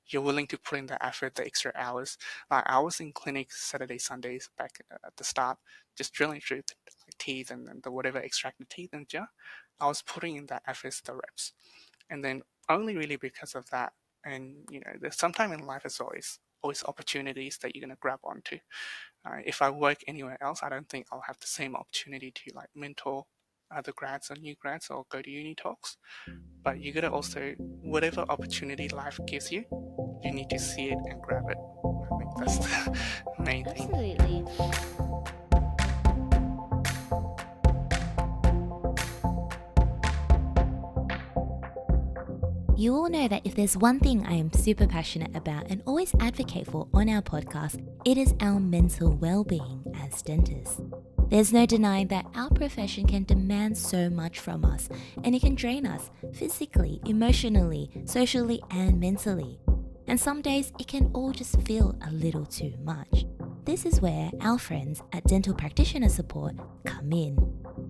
you're willing to put in the effort, the extra hours. Like I was in clinic Saturday, Sundays back at the start, just drilling through the teeth and the whatever extracted teeth and jaw. I was putting in that effort, the reps, and then only really because of that. And there's sometime in life as always opportunities that you're gonna grab onto. If I work anywhere else, I don't think I'll have the same opportunity to like mentor other grads or new grads or go to uni talks. But you gotta also, whatever opportunity life gives you, you need to see it and grab it. I think that's the main thing. Absolutely. You all know that if there's one thing I am super passionate about and always advocate for on our podcast, it is our mental well-being as dentists. There's no denying that our profession can demand so much from us, and it can drain us physically, emotionally, socially, and mentally. And some days it can all just feel a little too much. This is where our friends at Dental Practitioner Support come in.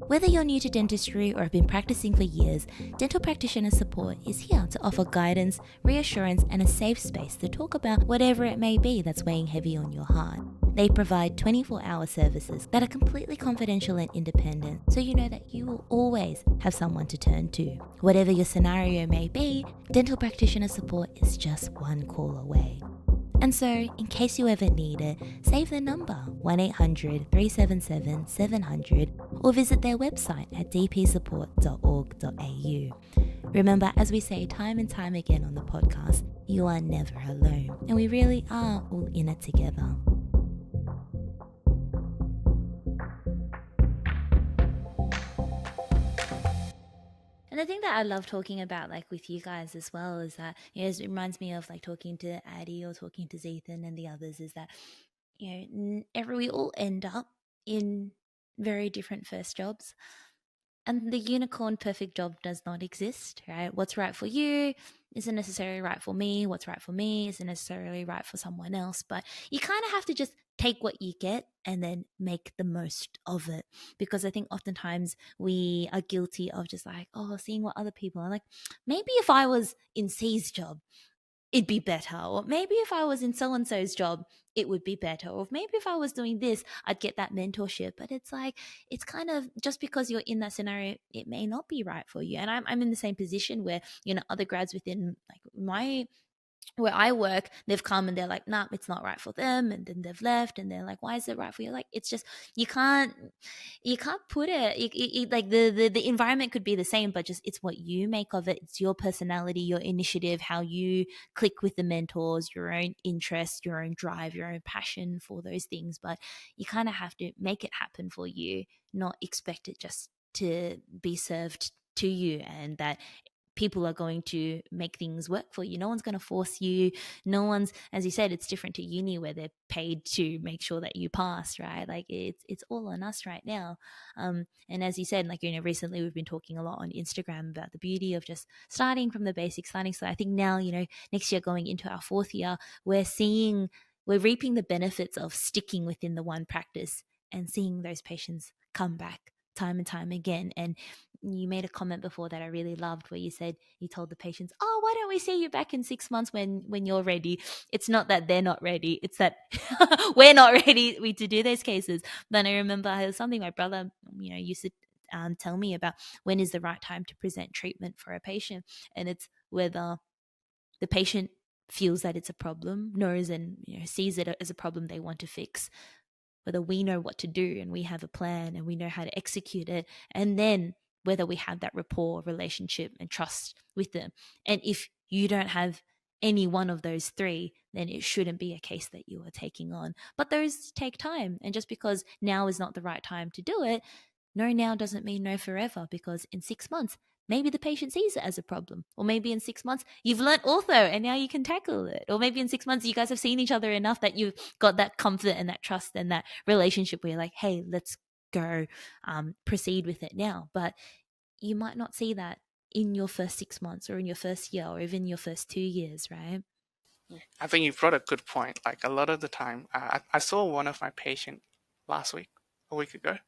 Whether you're new to dentistry or have been practicing for years, Dental Practitioner Support is here to offer guidance, reassurance, and a safe space to talk about whatever it may be that's weighing heavy on your heart. They provide 24-hour services that are completely confidential and independent, so you know that you will always have someone to turn to. Whatever your scenario may be, Dental Practitioner Support is just one call away. And so, in case you ever need it, save the number 1-800-377-700 or visit their website at dpsupport.org.au. Remember, as we say time and time again on the podcast, you are never alone, and we really are all in it together. And the thing that I love talking about, like with you guys as well, is that it reminds me of like talking to Addie or talking to Zethan and the others. Is that we all end up in very different first jobs, and the unicorn perfect job does not exist, right? What's right for you isn't necessarily right for me. What's right for me isn't necessarily right for someone else. But you kind of have to just take what you get and then make the most of it. Because I think oftentimes we are guilty of just like, seeing what other people are like. Maybe if I was in C's job, it'd be better. Or maybe if I was in so-and-so's job, it would be better. Or maybe if I was doing this, I'd get that mentorship. But it's like, it's kind of just because you're in that scenario, it may not be right for you. And I'm in the same position where, other grads within like where I work, they've come and they're like, nah, it's not right for them. And then they've left and they're like, why is it right for you? Like, it's just, you can't put it, like the environment could be the same, but just it's what you make of it. It's your personality, your initiative, how you click with the mentors, your own interest, your own drive, your own passion for those things. But you kind of have to make it happen for you, not expect it just to be served to you, and that people are going to make things work for you. No one's going to force you. No one's, as you said, it's different to uni where they're paid to make sure that you pass, right? Like it's all on us right now. And as you said, like, recently we've been talking a lot on Instagram about the beauty of just starting from the basics, starting. So I think now, next year going into our fourth year, we're reaping the benefits of sticking within the one practice and seeing those patients come back time and time again. And you made a comment before that I really loved, where you said you told the patients, why don't we see you back in 6 months when you're ready? It's not that they're not ready, it's that we're not ready to do those cases. Then I remember it was something my brother used to tell me about, when is the right time to present treatment for a patient. And it's whether the patient feels that it's a problem, knows and sees it as a problem they want to fix, whether we know what to do and we have a plan and we know how to execute it, and then whether we have that rapport, relationship, and trust with them. And if you don't have any one of those three, then it shouldn't be a case that you are taking on. But those take time. And just because now is not the right time to do it, no now doesn't mean no forever, because in 6 months, maybe the patient sees it as a problem. Or maybe in 6 months, you've learnt ortho and now you can tackle it. Or maybe in 6 months, you guys have seen each other enough that you've got that comfort and that trust and that relationship where you're like, hey, let's go, proceed with it now. But you might not see that in your first 6 months or in your first year or even your first 2 years, right? I think you brought a good point. Like a lot of the time, I saw one of my patient last week, a week ago.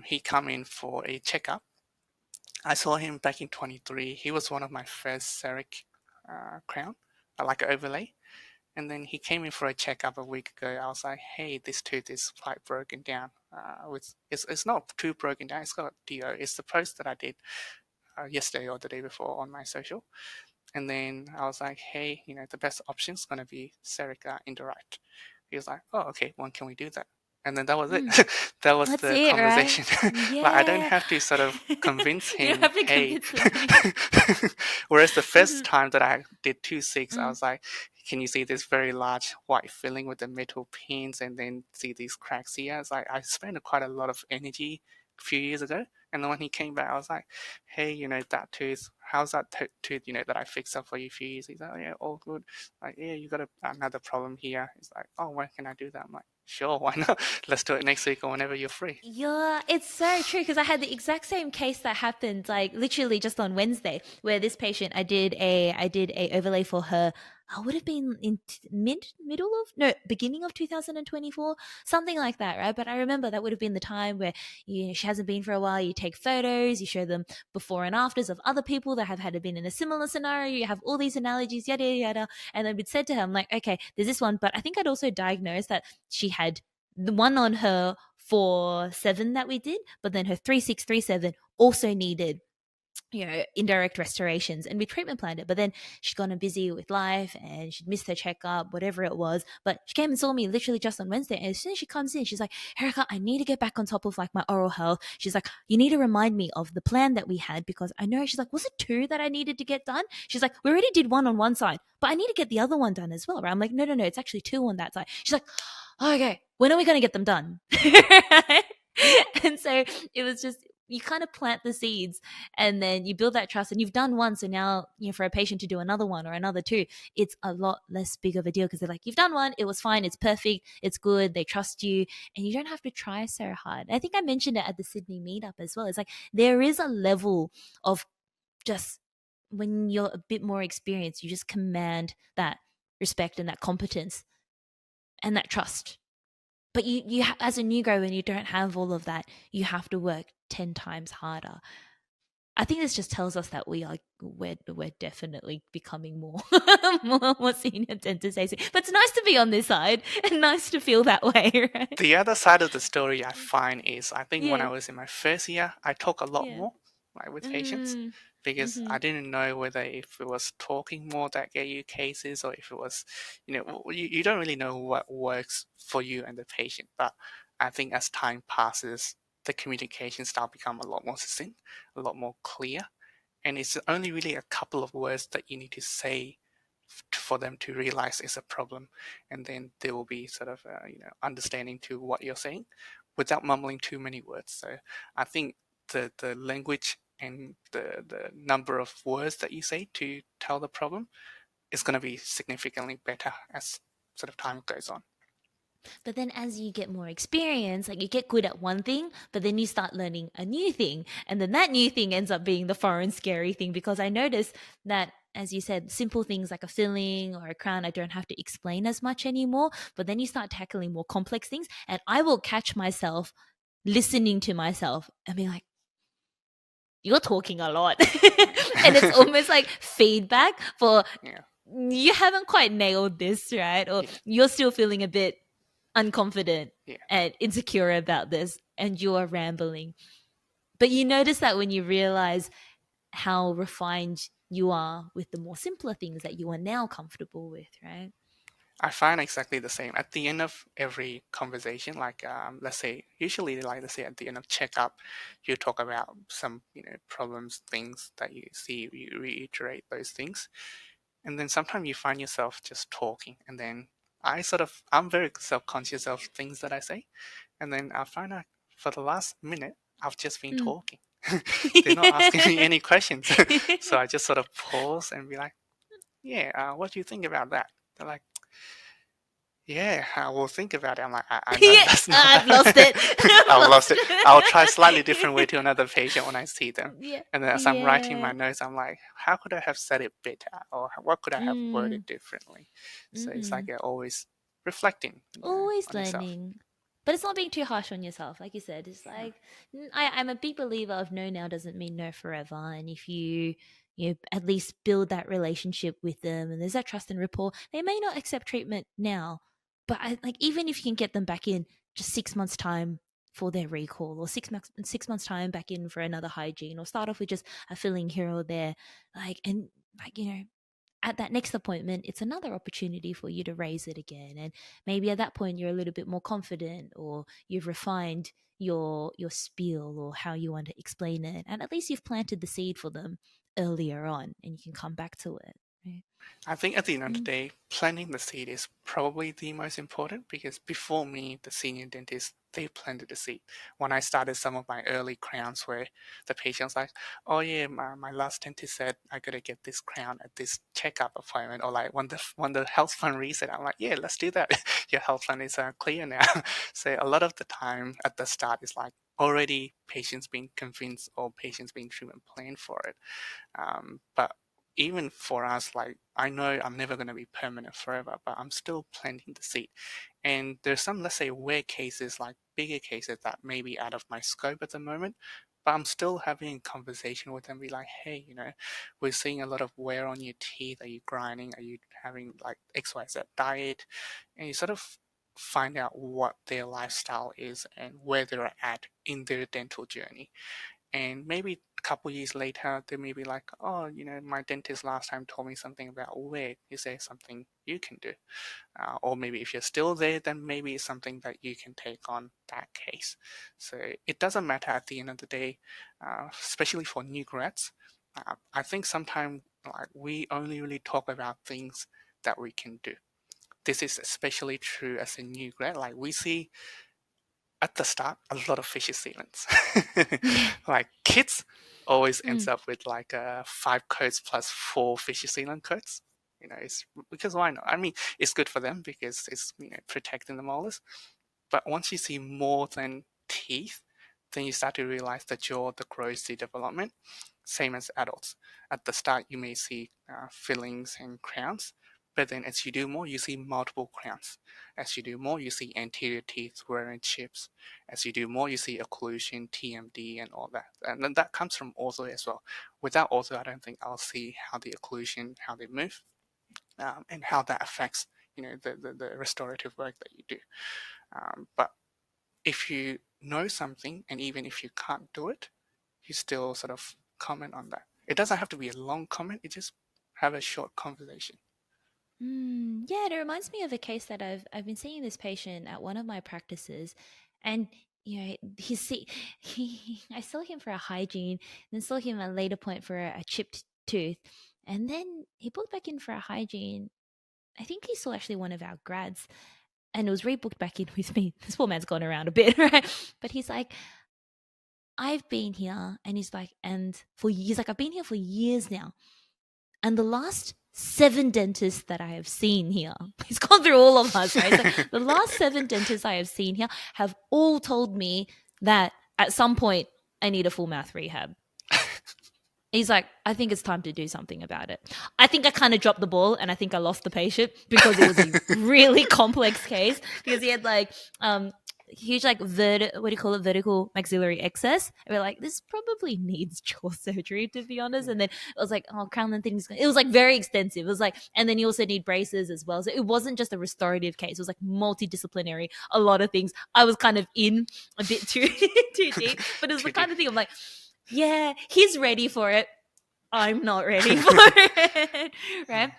He come in for a checkup. I saw him back in 23. He was one of my first CEREC crown, like an overlay. And then he came in for a checkup a week ago. I was like, hey, this tooth is quite broken down. It's not too broken down. It's got DO. It's the post that I did yesterday or the day before on my social. And then I was like, hey, the best option is going to be CEREC indirect. He was like, oh, okay, when can we do that? And then that was it. Mm, That was that's the it, right? conversation. Like I don't Yeah. have to sort of convince You don't him, have to hey. convince them anymore. Whereas the first Mhm. time that I did 2/6, I Mm. was like, can you see this very large white filling with the metal pins and then see these cracks here? It's like I spent quite a lot of energy a few years ago. And then when he came back, I was like, hey, that tooth, how's that tooth, that I fixed up for you a few years? He's like, oh, yeah, all good. Like, yeah, you got another problem here. He's like, oh, when can I do that? I'm like, sure, why not? Let's do it next week or whenever you're free. Yeah, it's so true because I had the exact same case that happened like literally just on Wednesday where this patient I did a overlay for her. I would have been in middle of no beginning of 2024, something like that, right? But I remember that would have been the time where she hasn't been for a while. You take photos, you show them before and afters of other people that have had been in a similar scenario. You have all these analogies, yada yada yada. And then we'd said to her, I'm like, okay, there's this one, but I think I'd also diagnosed that she had the one on her 4-7 that we did, but then her 3-6-3-7 also needed indirect restorations, and we treatment planned it. But then she'd gotten busy with life and she'd missed her checkup, whatever it was. But she came and saw me literally just on Wednesday. And as soon as she comes in, she's like, Erica, I need to get back on top of like my oral health. She's like, you need to remind me of the plan that we had because I know, she's like, was it 2 that I needed to get done? She's like, we already did 1 on one side, but I need to get the other one done as well, right? I'm like, no, it's actually 2 on that side. She's like, okay, when are we going to get them done? And so it was just, you kind of plant the seeds and then you build that trust, and you've done one. So now, for a patient to do another one or another 2, it's a lot less big of a deal because they're like, you've done one, it was fine, it's perfect, it's good, they trust you, and you don't have to try so hard. I think I mentioned it at the Sydney meetup as well. It's like there is a level of just when you're a bit more experienced, you just command that respect and that competence and that trust. But you as a new grad, when you don't have all of that, you have to work 10 times harder. I think this just tells us that we're definitely becoming more more senior dentists. But it's nice to be on this side and nice to feel that way, right? The other side of the story I find is I think when I Yeah, was in my first year, I talk a lot yeah. more like with patients Mm, because mm-hmm. I didn't know whether if it was talking more that get you cases or if it was, you don't really know what works for you and the patient. But I think as time passes, the communication start become a lot more succinct, a lot more clear, and it's only really a couple of words that you need to say for them to realize it's a problem, and then they will be sort of understanding to what you're saying without mumbling too many words. So I think the language and the number of words that you say to tell the problem is going to be significantly better as sort of time goes on. But then as you get more experience, like you get good at one thing, but then you start learning a new thing. And then that new thing ends up being the foreign scary thing because I noticed that, as you said, simple things like a filling or a crown, I don't have to explain as much anymore. But then you start tackling more complex things, and I will catch myself listening to myself and be like, you're talking a lot. And it's almost like feedback for Yeah, you haven't quite nailed this, right? Or yeah, you're still feeling a bit unconfident yeah. and insecure about this and you're rambling. But you notice that when you realize how refined you are with the more simpler things that you are now comfortable with, right? I find exactly the same. At the end of every conversation, like let's say, usually, like let's say at the end of checkup, you talk about some problems, things that you see, you reiterate those things, and then sometimes you find yourself just talking, and then I'm very self-conscious of things that I say, and then I find out for the last minute I've just been Mm. talking. They're not asking me any questions, so I just sort of pause and be like, "Yeah, what do you think about that?" They're like, Yeah, I will think about it. I'm like, I know Yeah, that's not. I've lost it. I've I've lost lost it. I'll try slightly different way it. to another patient when I see them. Yeah. And then as I'm writing my Yeah. notes, I'm like, how could I have said it better? Or what could I have worded Mm. differently? So it's like Mm-hmm. you're always reflecting, Always on yourself. learning. But it's not being too harsh on yourself. Like you said, it's like I'm a big believer of no now doesn't mean no forever. And if you at least build that relationship with them and there's that trust and rapport, they may not accept treatment now. But like even if you can get them back in just 6 months time for their recall, or 6 months time back in for another hygiene, or start off with just a filling here or there, like, and like, at that next appointment, it's another opportunity for you to raise it again. And maybe at that point, you're a little bit more confident, or you've refined your spiel or how you want to explain it. And at least you've planted the seed for them earlier on and you can come back to it. Right? I think at the end of the Mm. day, planting the seed is probably the most important because before me, the senior dentist, they planted the seed. When I started some of my early crowns where the patient's like, oh yeah, my last dentist said I gotta get this crown at this checkup appointment, or like when the health fund reset, I'm like, yeah, let's do that. Your health fund is clear now. So a lot of the time at the start is like already patients being convinced or patients being treatment planned for it. But even for us, like I know I'm never going to be permanent forever, but I'm still planting the seed. And there's some, let's say, rare cases, like bigger cases that may be out of my scope at the moment. But I'm still having a conversation with them, be like, hey, we're seeing a lot of wear on your teeth. Are you grinding? Are you having like XYZ diet? And you sort of find out what their lifestyle is and where they're at in their dental journey. And maybe a couple years later, they may be like, oh, my dentist last time told me something about weight. Is there something you can do? Or maybe if you're still there, then maybe it's something that you can take on that case. So it doesn't matter at the end of the day, especially for new grads. I think sometimes like we only really talk about things that we can do. This is especially true as a new grad. Like we see at the start a lot of fishy sealants. Yeah. Like kids always ends Mm. up with like 5 coats plus 4 fishy sealant coats. It's because why not? I mean, it's good for them because it's protecting the molars. But once you see more than teeth, then you start to realize the jaw, the growth, the development, same as adults. At the start, you may see fillings and crowns, but then as you do more, you see multiple crowns. As you do more, you see anterior teeth wearing chips. As you do more, you see occlusion, TMD, and all that. And then that comes from ortho as well. Without ortho, I don't think I'll see how the occlusion, how they move, and how that affects the restorative work that you do. But if you know something, and even if you can't do it, you still sort of comment on that. It doesn't have to be a long comment. You just have a short conversation. Yeah, it reminds me of a case that I've been seeing this patient at one of my practices, and I saw him for a hygiene, then saw him at a later point for a chipped tooth, and then he booked back in for a hygiene. I think he saw actually one of our grads, and it was rebooked back in with me. This poor man's gone around a bit, right? But he's like, I've been here, and he's like, I've been here for years now, and the last 7 dentists that I have seen here, he's gone through all of us, right? So the last 7 dentists I have seen here have all told me that at some point I need a full mouth rehab. He's like, I think it's time to do something about it. I think I kind of dropped the ball and I think I lost the patient because it was a really complex case because he had like huge like what do you call it, vertical maxillary excess. And we're like, this probably needs jaw surgery to be honest. Yeah. And then it was like, oh, crown and things. It was like very extensive. It was like, and then you also need braces as well. So it wasn't just a restorative case. It was like multidisciplinary, a lot of things. I was kind of in a bit too too deep, but it was the Too deep. kind of thing I'm like, yeah, he's ready for it. I'm not ready for it. Yeah. Right.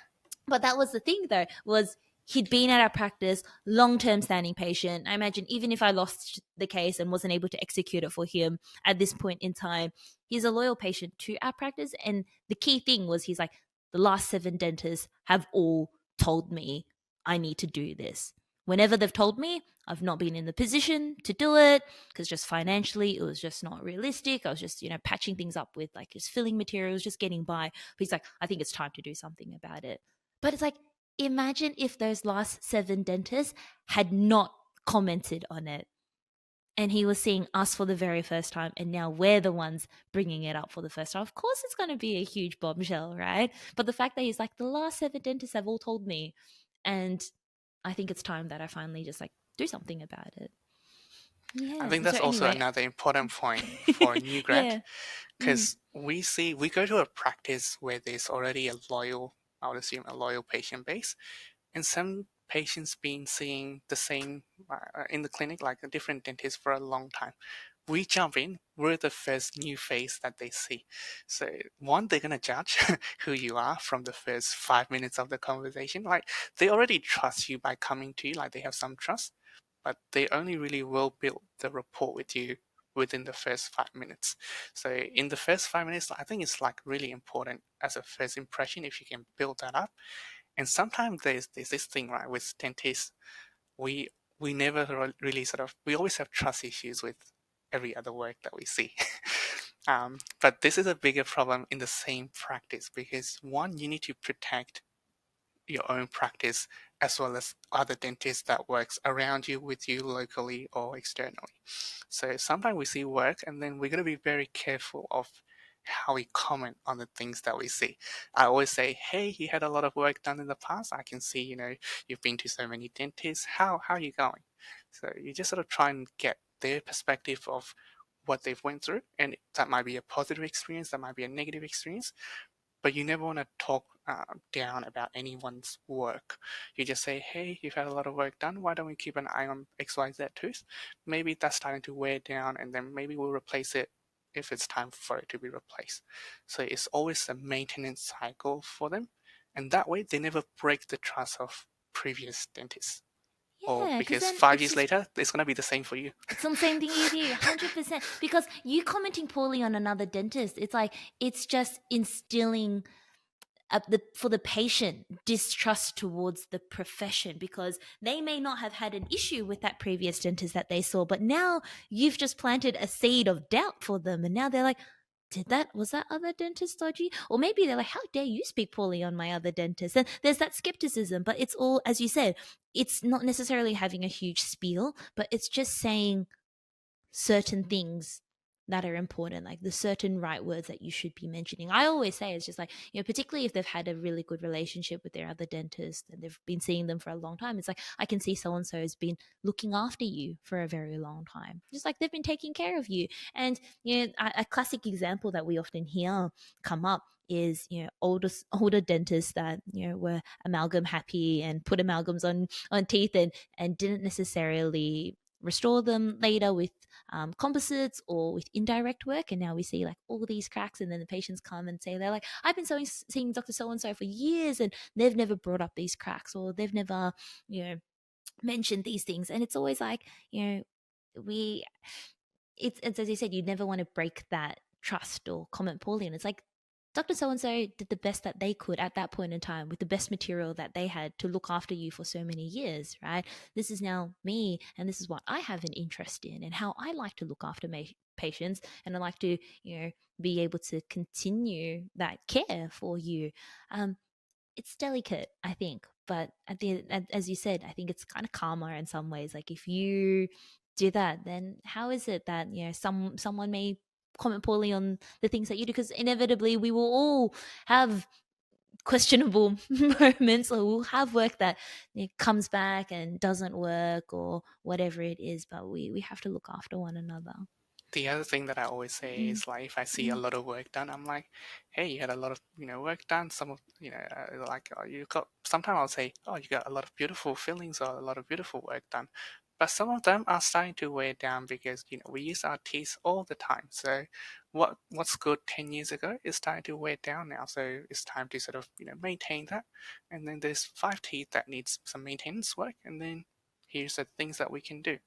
But that was the thing though, was he'd been at our practice, long-term standing patient. I imagine even if I lost the case and wasn't able to execute it for him at this point in time, he's a loyal patient to our practice. And the key thing was he's like, the last 7 dentists have all told me I need to do this. Whenever they've told me, I've not been in the position to do it because just financially it was just not realistic. I was just, patching things up with like just filling materials, just getting by. But he's like, I think it's time to do something about it. But it's like Imagine if those last 7 dentists had not commented on it, and he was seeing us for the very first time, and now we're the ones bringing it up for the first time. Of course it's going to be a huge bombshell, right? But the fact that he's like, the last 7 dentists have all told me, and I think it's time that I finally just like do something about it. I Yeah, think so that's also anyway. another important point for a new grad Yeah. Mm. because we go to a practice where there's already a loyal, I would assume, a loyal patient base, and some patients been seeing the same in the clinic, like a different dentist for a long time. We jump in, we're the first new face that they see. So one, they're gonna judge who you are from the first 5 minutes of the conversation. Like they already trust you by coming to you, like they have some trust, but they only really will build the rapport with you within the first 5 minutes. So in the first 5 minutes, I think it's like really important as a first impression if you can build that up. And sometimes there's this thing, right, with dentists, we we never really sort of, we always have trust issues with every other work that we see. But this is a bigger problem in the same practice because one, you need to protect your own practice as well as other dentists that works around you, with you, locally or externally. So sometimes we see work and then we're going to be very careful of how we comment on the things that we see. I always say, hey, you had a lot of work done in the past. I can see, you've been to so many dentists. How are you going? So you just sort of try and get their perspective of what they've went through, and that might be a positive experience, that might be a negative experience, but you never want to talk down about anyone's work. You just say, hey, you've had a lot of work done. Why don't we keep an eye on XYZ tooth? Maybe that's starting to wear down, and then maybe we'll replace it if it's time for it to be replaced. So it's always a maintenance cycle for them. And that way, they never break the trust of previous dentists. Or Yeah, because because then five it's years just later, it's going to be the same for you. some same thing with you, 100%. Because you commenting poorly on another dentist, it's like it's just instilling for the patient distrust towards the profession, because they may not have had an issue with that previous dentist that they saw, but now you've just planted a seed of doubt for them, and now they're like, was that other dentist dodgy? Or maybe they're like, how dare you speak poorly on my other dentist? And there's that skepticism, but it's all, as you said, it's not necessarily having a huge spiel, but it's just saying certain things that are important, like the certain right words that you should be mentioning. I always say it's just like, particularly if they've had a really good relationship with their other dentist and they've been seeing them for a long time, it's like, I can see so and so has been looking after you for a very long time. Just like they've been taking care of you. And, a classic example that we often hear come up is older dentists that were amalgam happy and put amalgams on teeth and didn't necessarily restore them later with composites or with indirect work, and now we see like all these cracks, and then the patients come and say, they're like, I've been seeing Dr. So and so for years and they've never brought up these cracks, or they've never mentioned these things. And it's always like, we it's as you said, you never want to break that trust or comment poorly, and it's like, Dr. So and so did the best that they could at that point in time with the best material that they had to look after you for so many years, right? This is now me, and this is what I have an interest in, and how I like to look after my patients, and I like to, be able to continue that care for you. Um, it's delicate, I think, but as you said, I think it's kind of calmer in some ways. Like if you do that, then how is it that someone may comment poorly on the things that you do? Because inevitably we will all have questionable moments, or we'll have work that comes back and doesn't work or whatever it is, but we have to look after one another. The other thing that I always say Mm, is like if I see a mm, lot of work done, I'm like, hey, you had a lot of work done. Some of like you got. Sometimes I'll say, oh, you got a lot of beautiful fillings or a lot of beautiful work done. But some of them are starting to wear down because we use our teeth all the time. So what's good 10 years ago is starting to wear down now. So it's time to sort of maintain that. And then there's 5 teeth that needs some maintenance work. And then here's the things that we can do.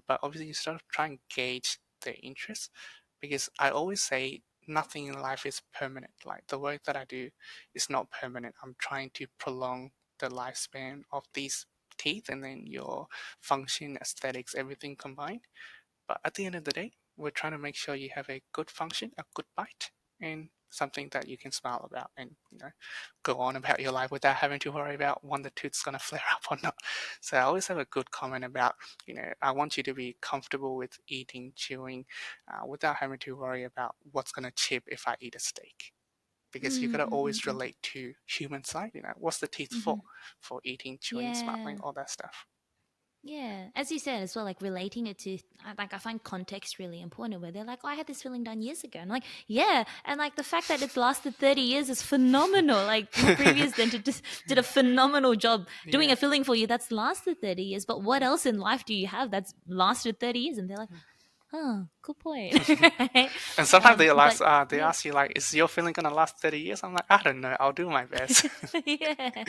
But obviously, you sort of try and gauge their interest because I always say nothing in life is permanent. Like the work that I do is not permanent. I'm trying to prolong the lifespan of these teeth and then your function, aesthetics, everything combined. But at the end of the day, we're trying to make sure you have a good function, a good bite, and something that you can smile about and go on about your life without having to worry about when the tooth's gonna flare up or not. So I always have a good comment about I want you to be comfortable with eating, chewing, without having to worry about what's gonna chip if I eat a steak. Because you gotta always Mm-hmm. relate to human side. What's the teeth Mm-hmm. for eating, chewing, smiling, Yeah. all that stuff. Yeah, as you said as well, like relating it to, like I find context really important. Where they're like, "Oh, I had this filling done years ago," and I'm like, yeah, and like the fact that it's lasted 30 years is phenomenal. Like your previous dentist just did a phenomenal job doing Yeah. a filling for you that's lasted 30 years. But what else in life do you have that's lasted 30 years? And they're like, "Huh, good point." Right? And sometimes But they yeah. ask you like, "Is your feeling gonna last 30 years?" I'm like, "I don't know. I'll do my best." Yeah.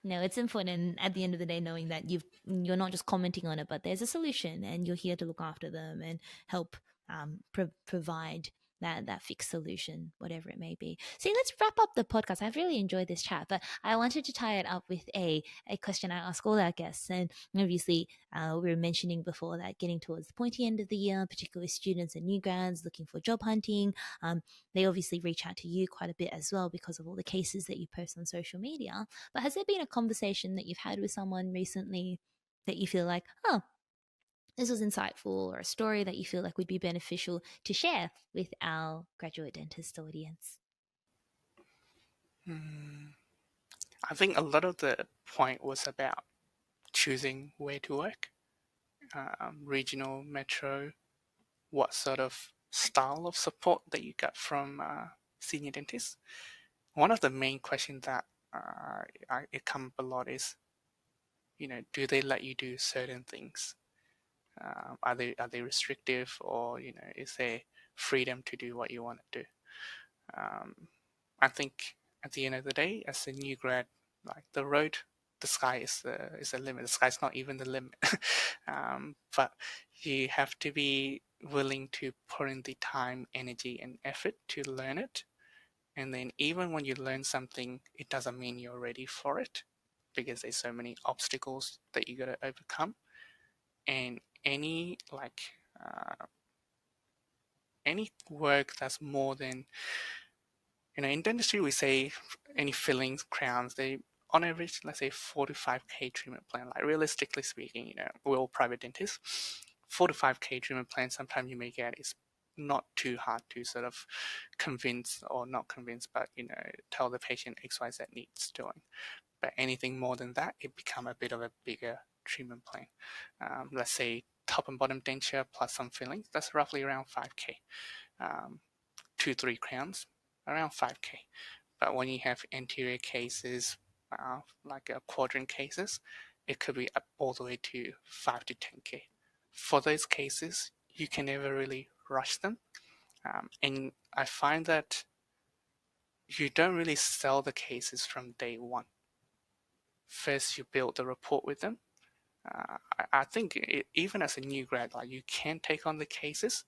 No, it's important at the end of the day knowing that you're not just commenting on it, but there's a solution, and you're here to look after them and help provide that fixed solution, whatever it may be. See, let's wrap up the podcast. I've really enjoyed this chat, but I wanted to tie it up with a question I ask all our guests. And obviously, we were mentioning before that getting towards the pointy end of the year, particularly students and new grads looking for job hunting. They obviously reach out to you quite a bit as well because of all the cases that you post on social media. But has there been a conversation that you've had with someone recently that you feel like, oh, this was insightful, or a story that you feel like would be beneficial to share with our graduate dentist audience? Hmm. I think a lot of the point was about choosing where to work, regional, metro, what sort of style of support that you got from senior dentists. One of the main questions that it comes up a lot is, do they let you do certain things? Are they restrictive, or is there freedom to do what you want to do? Um, I think at the end of the day, as a new grad, like the sky is the limit. The sky's not even the limit. But you have to be willing to put in the time, energy, and effort to learn it. And then even when you learn something, it doesn't mean you're ready for it, because there's so many obstacles that you got to overcome. And any work that's more than, in dentistry we say any fillings, crowns, they on average, let's say 4 to 5K treatment plan. Like realistically speaking, we're all private dentists. 4 to 5K treatment plan sometimes you may get is not too hard to sort of convince, or not convince, but tell the patient XYZ needs doing. But anything more than that, it become a bit of a bigger treatment plan. Let's say top and bottom denture plus some fillings, that's roughly around 5K. 2-3 crowns, around 5K. But when you have anterior cases, like quadrant cases, it could be up all the way to 5 to 10K. For those cases, you can never really rush them. And I find that you don't really sell the cases from day one. First, you build the rapport with them. I think even as a new grad, like you can take on the cases,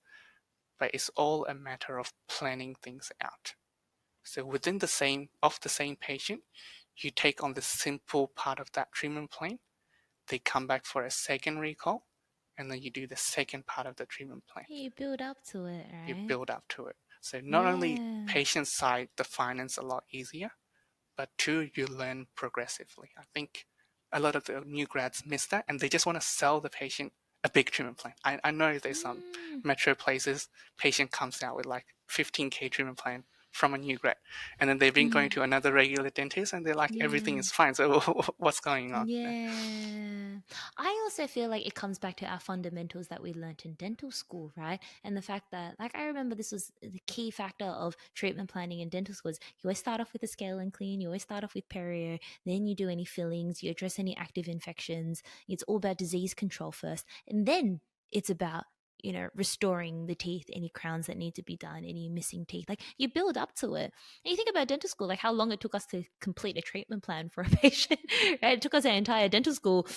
but it's all a matter of planning things out. So within the same patient, you take on the simple part of that treatment plan. They come back for a second recall, and then you do the second part of the treatment plan. You build up to it, You right? build up to it. So not only Yeah. patient side, the finance a lot easier, but two, you learn progressively. I think a lot of the new grads miss that, and they just want to sell the patient a big treatment plan. I know there's some Mm. metro places, patient comes out with like 15K treatment plan from a new grad, and then they've been going Mm. to another regular dentist, and they're like, everything Yeah. is fine. So what's going on? Yeah. I also feel like it comes back to our fundamentals that we learnt in dental school, right? And the fact that, like, I remember this was the key factor of treatment planning in dental school is you always start off with a scale and clean, you always start off with perio, then you do any fillings, you address any active infections. It's all about disease control first. And then it's about restoring the teeth, any crowns that need to be done, any missing teeth. Like you build up to it. And you think about dental school, like how long it took us to complete a treatment plan for a patient, right? It took us our entire dental school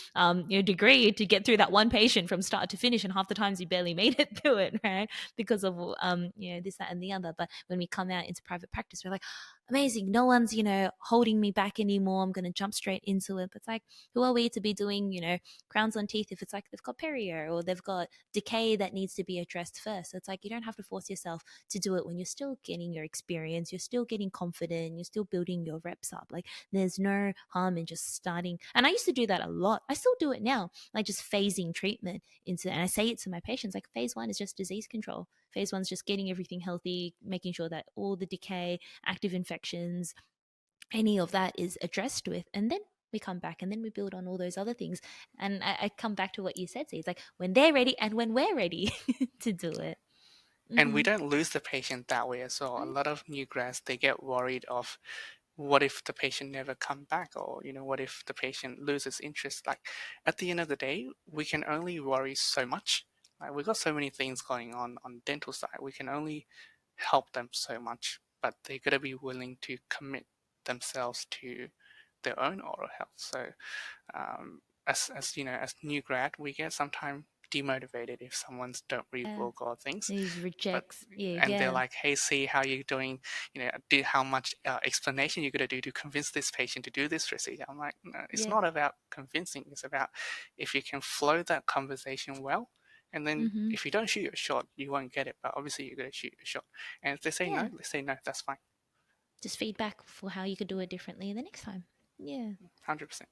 degree to get through that one patient from start to finish, and half the times we barely made it through it, right? Because of this, that, and the other. But when we come out into private practice, we're like, amazing. No one's, holding me back anymore. I'm going to jump straight into it. But it's like, who are we to be doing, crowns on teeth if it's like they've got perio or they've got decay that needs to be addressed first? So it's like, you don't have to force yourself to do it when you're still getting your experience, you're still getting confident, you're still building your reps up. Like, there's no harm in just starting. And I used to do that a lot. I still do it now, like just phasing treatment into, and I say it to my patients, like phase 1 is just disease control. Phase 1 is just getting everything healthy, making sure that all the decay, active infections, any of that is addressed with. And then we come back and then we build on all those other things. And I come back to what you said. So it's like when they're ready and when we're ready to do it. And we Mm-hmm. don't lose the patient that way as well. A Mm, lot of new grads, they get worried of what if the patient never come back, or what if the patient loses interest. Like, at the end of the day, we can only worry so much. Like, we've got so many things going on dental side, we can only help them so much, but they got to be willing to commit themselves to their own oral health. So as new grad, we get sometimes demotivated if someone's don't read yeah. book or things. These But rejects. Yeah. and they're Yeah. like, hey, see how you're doing, how much explanation you're going to do to convince this patient to do this procedure. I'm like, no, it's Yeah. not about convincing. It's about if you can flow that conversation well. And then Mm-hmm. if you don't shoot your shot, you won't get it. But obviously, you're going to shoot your shot. And if they say Yeah. no, they say no. That's fine. Just feedback for how you could do it differently the next time. Yeah. 100%.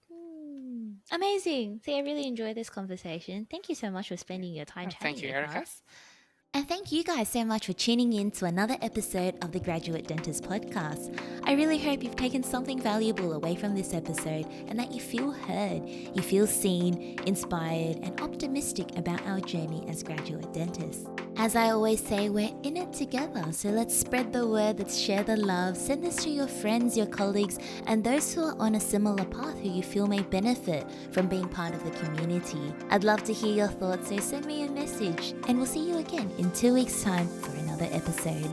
Amazing. See, I really enjoyed this conversation. Thank you so much for spending your time Thank chatting you, with Erica. us. And thank you guys so much for tuning in to another episode of the Graduate Dentist Podcast. I really hope you've taken something valuable away from this episode and that you feel heard, you feel seen, inspired, and optimistic about our journey as graduate dentists. As I always say, we're in it together, so let's spread the word, let's share the love, send this to your friends, your colleagues, and those who are on a similar path who you feel may benefit from being part of the community. I'd love to hear your thoughts, so send me a message, and we'll see you again in 2 weeks' time for another episode.